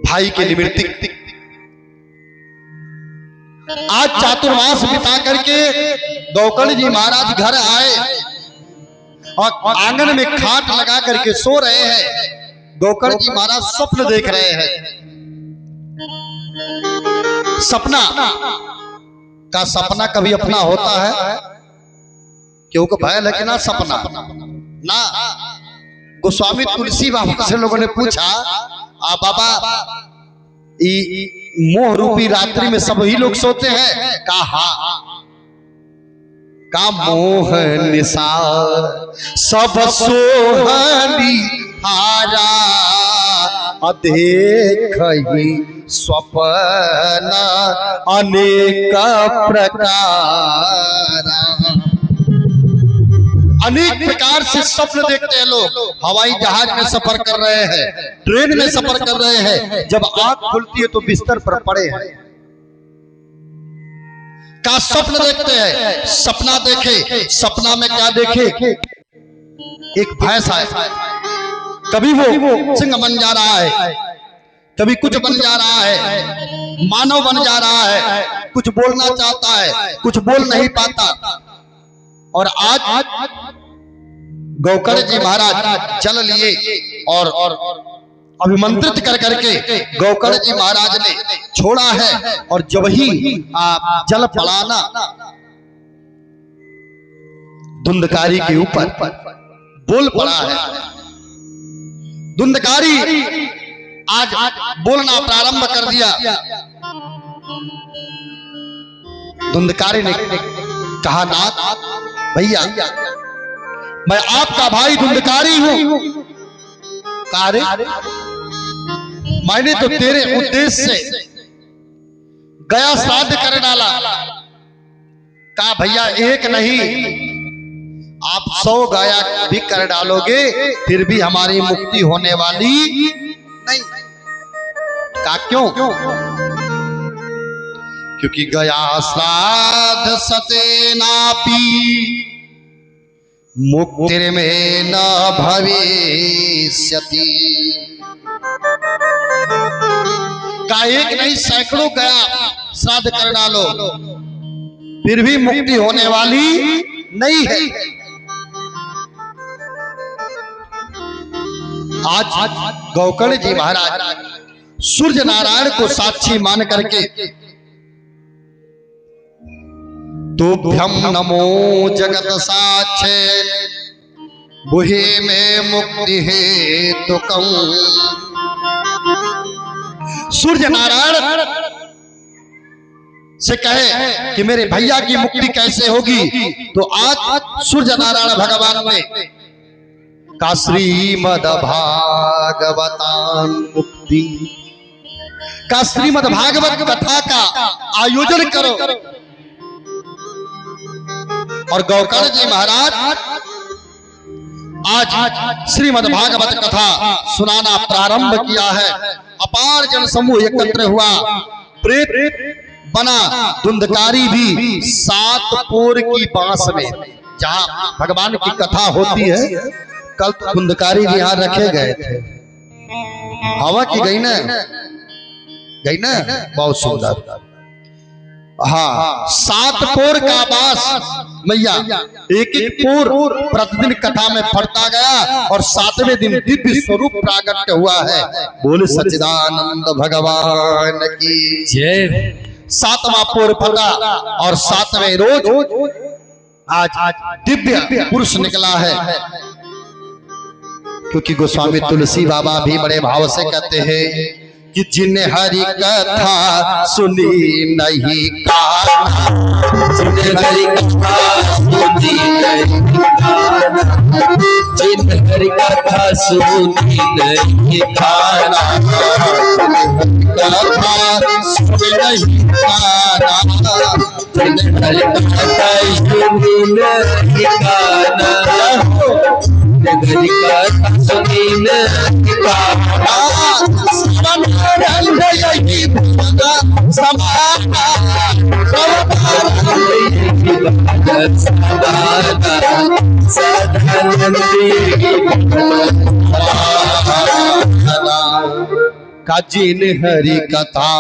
भाई के निमित्त। आज चातुर्मास बिता करके गौकर जी महाराज घर आए और आंगन में खाट लगा करके सो रहे हैं। गौकर जी महाराज स्वप्न देख रहे हैं। सपना का सपना कभी अपना होता है क्योंकि भय लगे ना सपना ना। गोस्वामी तुलसी बाबा से लोगों ने पूछा आ बाबा मोह रूपी रात्रि में सभी लोग सोते हैं? कहा का मोह निशा सब सोहनी हारा देखहि स्वप्न अनेक प्रकार। अनेक प्रकार से स्वप्न देखते हैं लोग। हवाई जहाज में सफर कर रहे हैं, ट्रेन में सफर कर रहे हैं, जब आंख खुलती है तो बिस्तर पर पड़े हैं का स्वप्न देखते हैं। सपना देखे, सपना में क्या देखे? एक भैंस है, कभी वो सिंह बन जा रहा है, कभी कुछ बन जा रहा है, मानव बन जा रहा है, कुछ बोलना चाहता है, कुछ बोल नहीं पाता। और आज गौकर जी महाराज चल लिए और अभिमंत्रित कर करके गौकर जी महाराज ने छोड़ा है और जब ही जल पड़ाना धुंधकारी के ऊपर बोल पड़ा है। धुंधकारी आज बोलना प्रारंभ कर दिया। धुंधकारी ने कहा, नाथ भैया मैं आपका भाई धुंधकारी हूं। कारे मैंने तो तेरे उद्देश्य से गया श्राद्ध कर डाला। कहा भैया एक नहीं आप 100 गया भी कर डालोगे फिर भी हमारी मुक्ति होने वाली नहीं। कहा क्यों? क्योंकि गया श्राद्ध सते नापी मुक्तिर में न भविष्यति। का एक नहीं सैकड़ों गया श्राद्ध कर डालो फिर भी मुक्ति होने वाली नहीं है। आज गौकर्ण जी महाराज सूर्य नारायण को साक्षी मान करके तुभ्यं नमो जगत साक्षे बुहे में मुक्ति हेतुकं। सूर्य नारायण से कहे कि मेरे भैया की मुक्ति कैसे होगी, तो आज सूर्य नारायण भगवान ने का श्रीमद् भागवतान मुक्ति का श्रीमद् भागवत कथा का आयोजन करो। और गौकर्ण जी महाराज आज श्रीमद् भागवत कथा सुनाना प्रारंभ किया है। अपार जन समूह एकत्र हुआ, प्रेत बना धुंधकारी भी 7 पोर की बांस में, जहां भगवान की कथा होती है। कल धुंधकारी भी यहाँ रखे गए थे, हवा की गई ना बहुत सुंदर। हाँ 7 पोर का बांस मैया, एक एक पोर प्रतिदिन कथा में फटता गया और 7वें दिन दिव्य स्वरूप प्राकट हुआ है। बोले सच्चिदानंद भगवान की जय। 7वां पोर फटा और 7वें रोज आज दिव्य पुरुष निकला है। क्योंकि गोस्वामी तुलसी बाबा भी बड़े भाव से कहते हैं कि जिन्हें हरि कथा सुनी नहीं काना,
जिन्हें हरि कथा सुनी नहीं काना, जिन्हें हरि कथा सुनी नहीं काना,
कथा सुनी नहीं काना,
जिन्हें हरि कथा सुनी नहीं काना, हरि कथा सुनी नहीं काना,
जिन हरि कथा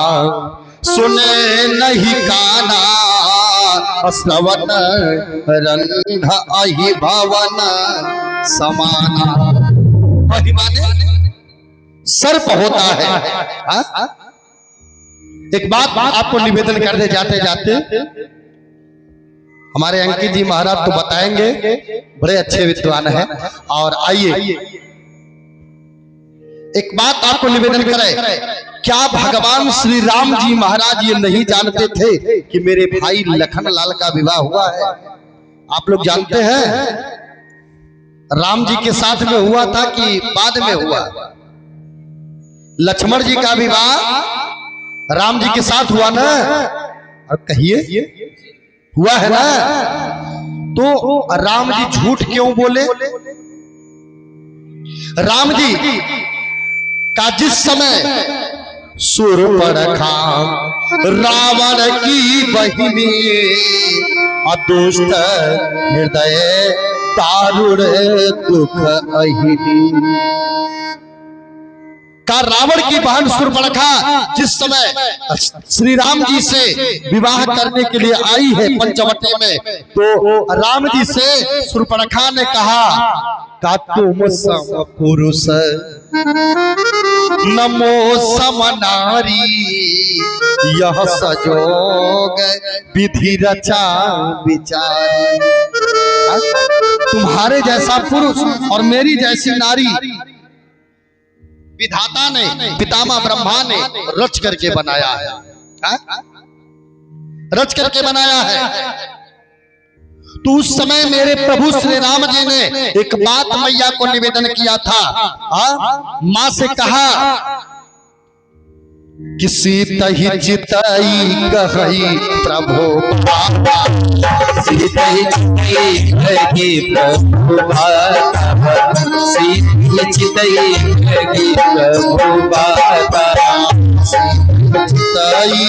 सुने नहीं काना, श्रवण रंध अहि भवन समाना। माने सर्प होता है। हा? एक बात आपको निवेदन करते जाते जाते, हमारे अंकित जी महाराज तो बताएंगे, बड़े अच्छे विद्वान हैं। और आइए एक बात आपको निवेदन करें, क्या भगवान श्री राम जी महाराज ये नहीं जानते थे कि मेरे भाई लखन लाल का विवाह हुआ है? आप लोग जानते हैं राम जी के साथ में हुआ था कि बाद में हुआ? लक्ष्मण जी का विवाह राम जी के साथ हुआ ना? और कहिए हुआ है ना? तो राम जी झूठ क्यों बोले? राम जी का जिस समय शूर्पणखा रावण की बहिनी अदुष्ट हृदय दारुण दुख अहिनी का रावण की बहन शूर्पणखा जिस समय श्री राम जी से विवाह करने के लिए आई है पंचवटी में, तो राम जी से शूर्पणखा ने कहा का तुम सम पुरुष नमो समनारी यह सजोग विधि रचा विचारी। तुम्हारे जैसा पुरुष और मेरी जैसी नारी विधाता ने, पितामह ब्रह्मा ने रच करके बनाया है, रच करके बनाया है। तो उस समय मेरे प्रभु श्री राम जी ने एक बात मैया को निवेदन किया था। माँ से कहा कि सीतहि चितई कहई प्रभु
सीतहि चितई प्रभु सीतहि प्रभु बाता
चितई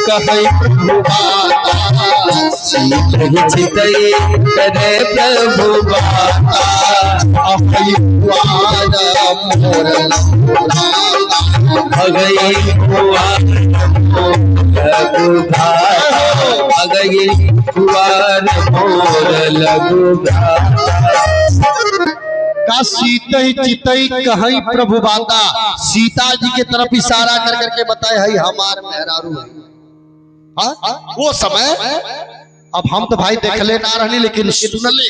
कहई प्रभु बाता
चितई करे प्रभु बाता
अहई कुआर मोर
अगई कुआर लघु अगई कुआर मोर लघु
का सीतई चितई कहई प्रभु बाता। सीता जी के तरफ इशारा कर करके बताए हई हमार मेहरारू है। वो समय अब हम तो भाई देख ले ना रहनी, लेकिन सुन ले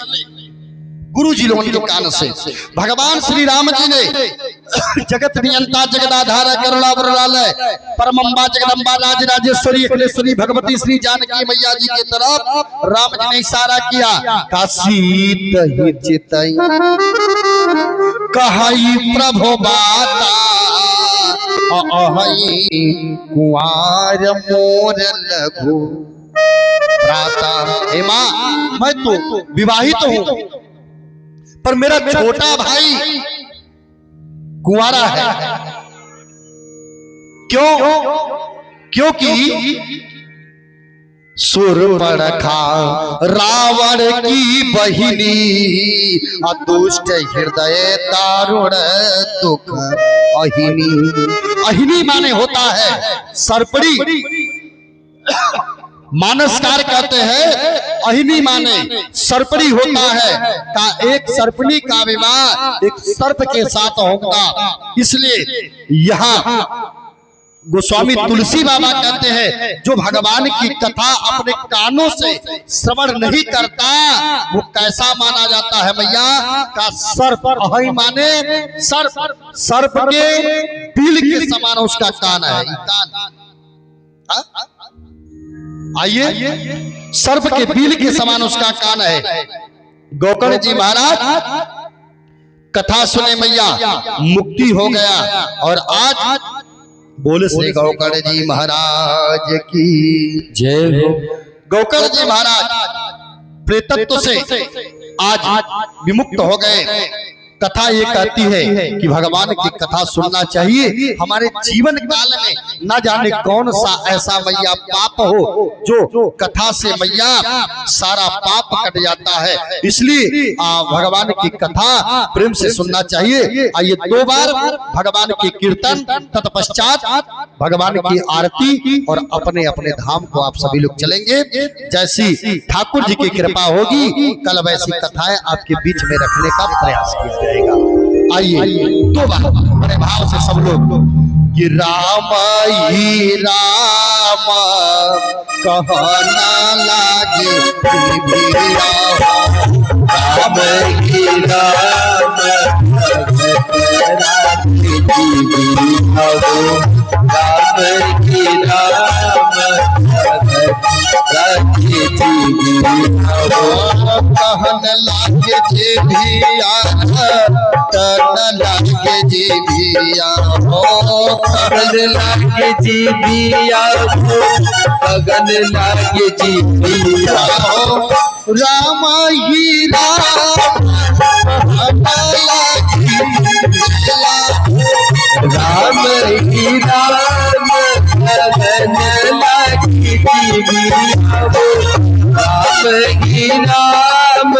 गुरु जी लोगों के कान से भगवान श्री राम जी ने जगत नियंता जगदाधार करुणा वरदालय परमंबा जगदम्बा राज राजेश्वरी अखिलेश्वरी भगवती श्री जानकी मैया जी के तरफ राम जी ने इशारा किया। का सीतहि चितई कहई प्रभु बाता अहई कुआर मोर लघु भ्राता। हे माँ, मैं तो विवाहित हूं, पर मेरा छोटा भाई कुंवारा है। क्यों? क्योंकि सुरपणखा रावण की बहिनी अदुष्ट हृदय दारुण दुख अहिनी। अहिनी माने होता है सर्पड़ी, मानसकार कहते हैं। अहिनी माने सर्पड़ी होता है। का एक सर्पणी का विवाह एक सर्प के साथ होगा। इसलिए यहाँ गोस्वामी तुलसी बाबा कहते हैं जो भगवान की कथा अपने कानों से श्रवण नहीं करता वो कैसा माना जाता है मैया? का सर्प। अहि माने सर्प, सर्प के बिल के समान उसका कान है। कान आइए, सर्प के बिल के समान उसका कान है। गोकर्ण जी महाराज कथा सुने मैया, मुक्ति हो गया। और आज बोले श्री गोकर्ण जी महाराज की
जय हो।
गोकर्ण जी महाराज प्रेतत्व से आज विमुक्त हो गए। कथा ये कहती है कि भगवान की कथा सुनना चाहिए। हमारे जीवन काल में न जाने कौन सा ऐसा मैया पाप हो जो कथा से मैया सारा पाप कट जाता है। इसलिए भगवान की कथा प्रेम से सुनना चाहिए। आइए 2 बार भगवान की कीर्तन, तत्पश्चात भगवान की आरती और अपने अपने धाम को आप सभी लोग चलेंगे। जैसी ठाकुर जी की कृपा होगी कल वैसी कथाएं आपके बीच में रखने का प्रयास किया जाएगा। आइए 2 बार बड़े भाव से सब लोग कि राम ही राम कहना लागे
राम ही राम राम की राम
कहन लागे जे भिया तन लागे जे भिया हो
गगन लागे जी बिया हो गगन लागे जी बिया हो
राम ही राम
राम ही राम गगन लागे जी बिया हो राम ही राम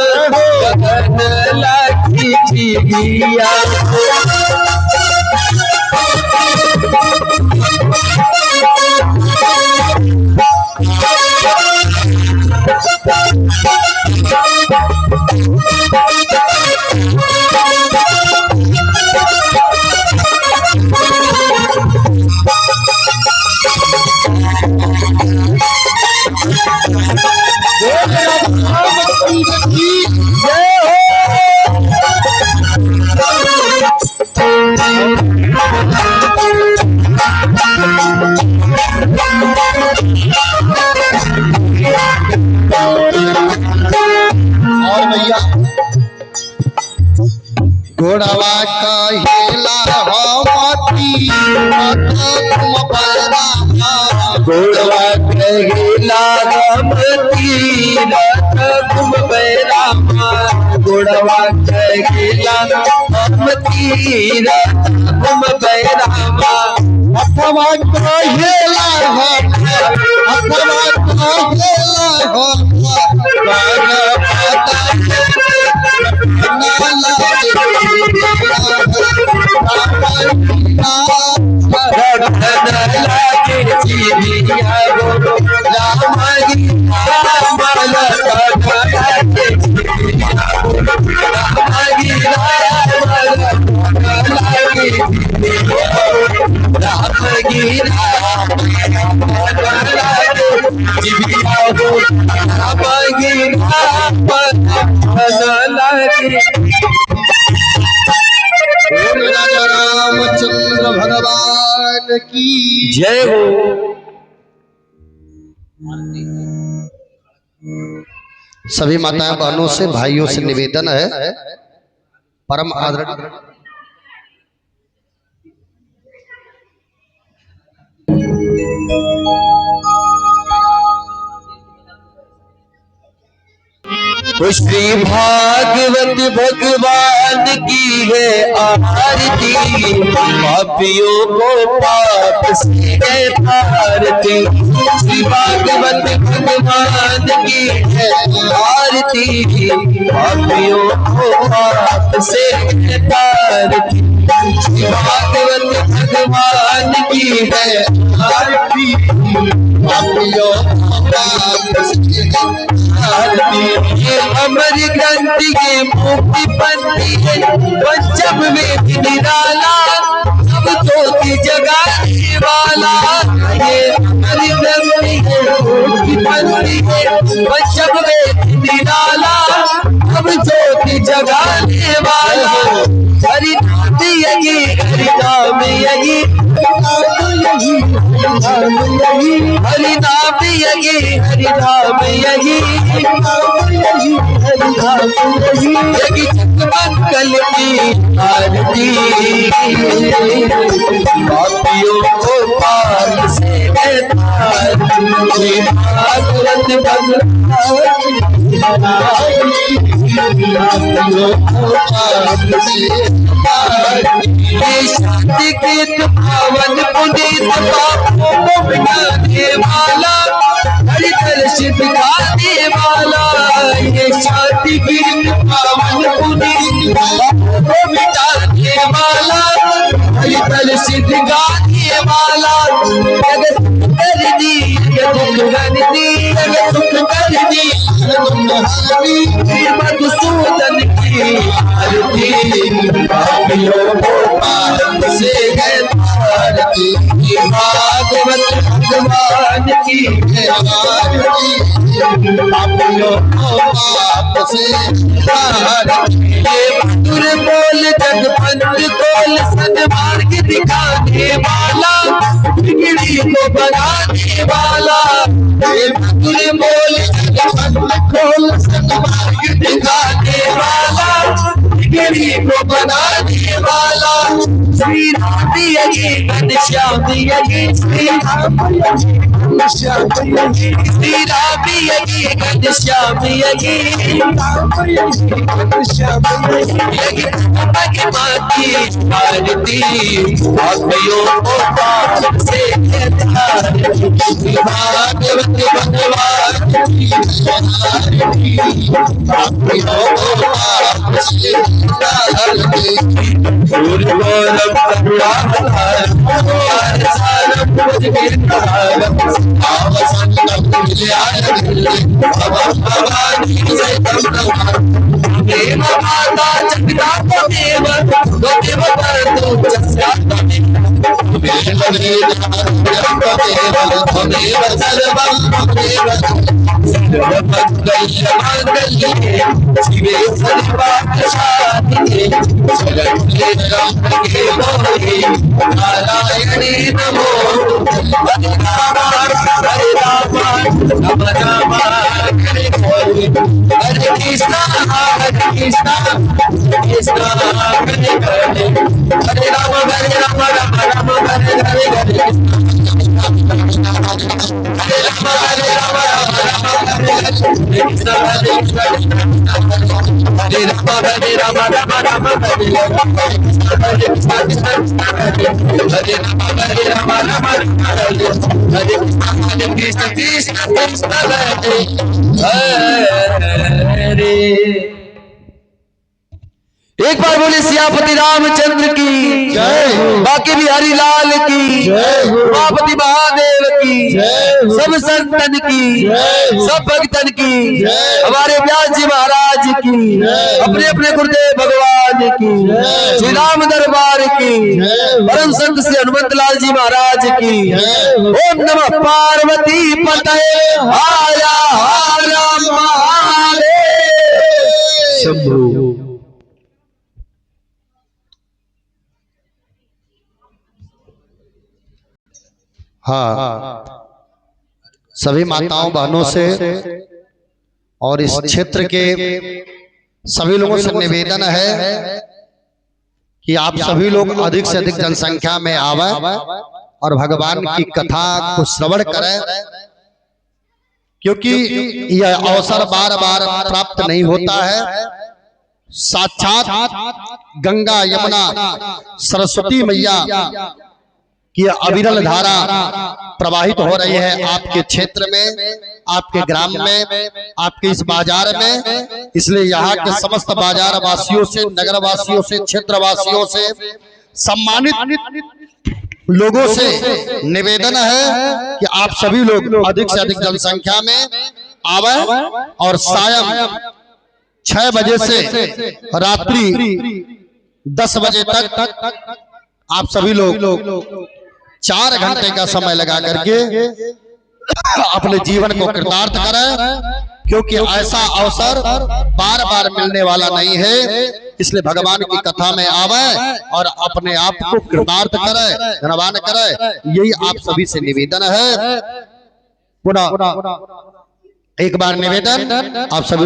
गगन लागे जी बिया हो
गोड़वा कहेला हमती तुम बलरामा
गोड़वा कहेला हमती तुम बलरामा गोड़वा कहेला हमती तुम बलरामा
अथवा कहेला राजा रामचंद्र भगवान की
जय हो।
सभी माताएं बहनों से भाइयों से निवेदन है, परम आदरणीय
श्री भागवत भगवान की है आरती पापियों को पाप से है भारती। श्री भागवत भगवान की है आरती पापियों को पाप से है भारती। श्री भागवत भगवान की है आरती पापियों को पाप से ये अमर ग्रंथ ये मुक्ति पंथी है पंचम वेद निराला सब ज्योति जगाने वाला। ये अमर ग्रंथ ये मुक्ति पंथी है पंचम वेद निराला सब ज्योति जगाने वाला। हरि नाम यही हरि नाम यही हरि नाम यही हरि नाम यही यही मंगल की आरती पापियों को पार से भागवत शांति के पावन पुनीत पापों को मिटाने वाला हरि दर्शन दिखाने वाला। ये शांति के पावन पुनीत पापों को मिटाने वाला हरि दर्शन दिखाने वाला। जगत करनी दुख करनी जगत सुख करनी मधुसूदन की आरती पापियों को पाप से है भारती। भागवत भगवान की है आरती पापियों को पाप से भारती। ये मधुर बोल जगपंत बोल सन्मार्ग दिखाने वाला बिगड़ी को बनाने वाला। ये मधुर बोल जगपंत बोल सन्मार्ग दिखाने वाला बिगड़ी को बनाने वाला। श्री राम यही घनश्याम यही श्री राम यही घनश्याम यही श्री राम यही घनश्याम यही यही महिमा की आरती पापियों को पाप से भागवत भगवान की आरती पापियों को पाप से माता जगदा देव देव शिवे नारायणी नमो हरे राम राम राम हरे कृष्णा हरे कृष्णा कृष्णा हरे हरे हरे राम राम राम हरे हरे हरे कृष्णा हरे राम राम राम हरे कृष्ण कृष्ण कृष्ण हरे। एक बार बोले सियापति रामचंद्र की
जय हो।
बाकी बिहारी लाल की
जय हो।
उमापति महादेव की
जय हो।
सब संतन की
जय हो।
सब भक्तन की
जय हो।
हमारे व्यास जी महाराज की
जय हो।
अपने अपने गुरुदेव भगवान की
जय हो।
श्री राम दरबार की
जय हो।
परम संत श्री हनुमत लाल जी महाराज की
जय हो।
ओम नमः पार्वती पतये आया हर महादेव शंभू।
हाँ, सभी माताओं बहनों से और इस क्षेत्र के सभी लोगों से निवेदन है कि आप सभी लोग अधिक से अधिक जनसंख्या में आवे और भगवान की कथा को श्रवण करें, क्योंकि यह अवसर बार बार प्राप्त नहीं होता है। साक्षात गंगा यमुना सरस्वती मैया कि अविरल धारा प्रवाहित हो रही है आपके क्षेत्र में, आपके ग्राम में, आपके इस बाजार में। इसलिए यहाँ के समस्त बाजार वासियों से, नगर वासियों से, क्षेत्र वासियों से, सम्मानित लोगों से निवेदन है कि आप सभी लोग अधिक से अधिक जनसंख्या में आवे और सायं 6 बजे से रात्रि 10 बजे तक आप सभी लोग 4 घंटे का समय लगा करके अपने जीवन को कृतार्थ करें, क्योंकि ऐसा अवसर बार बार मिलने वाला नहीं है। इसलिए भगवान की कथा में आवे और अपने आप को कृतार्थ करें, धनवान करें। यही आप सभी से निवेदन है। पुनः एक बार निवेदन आप सभी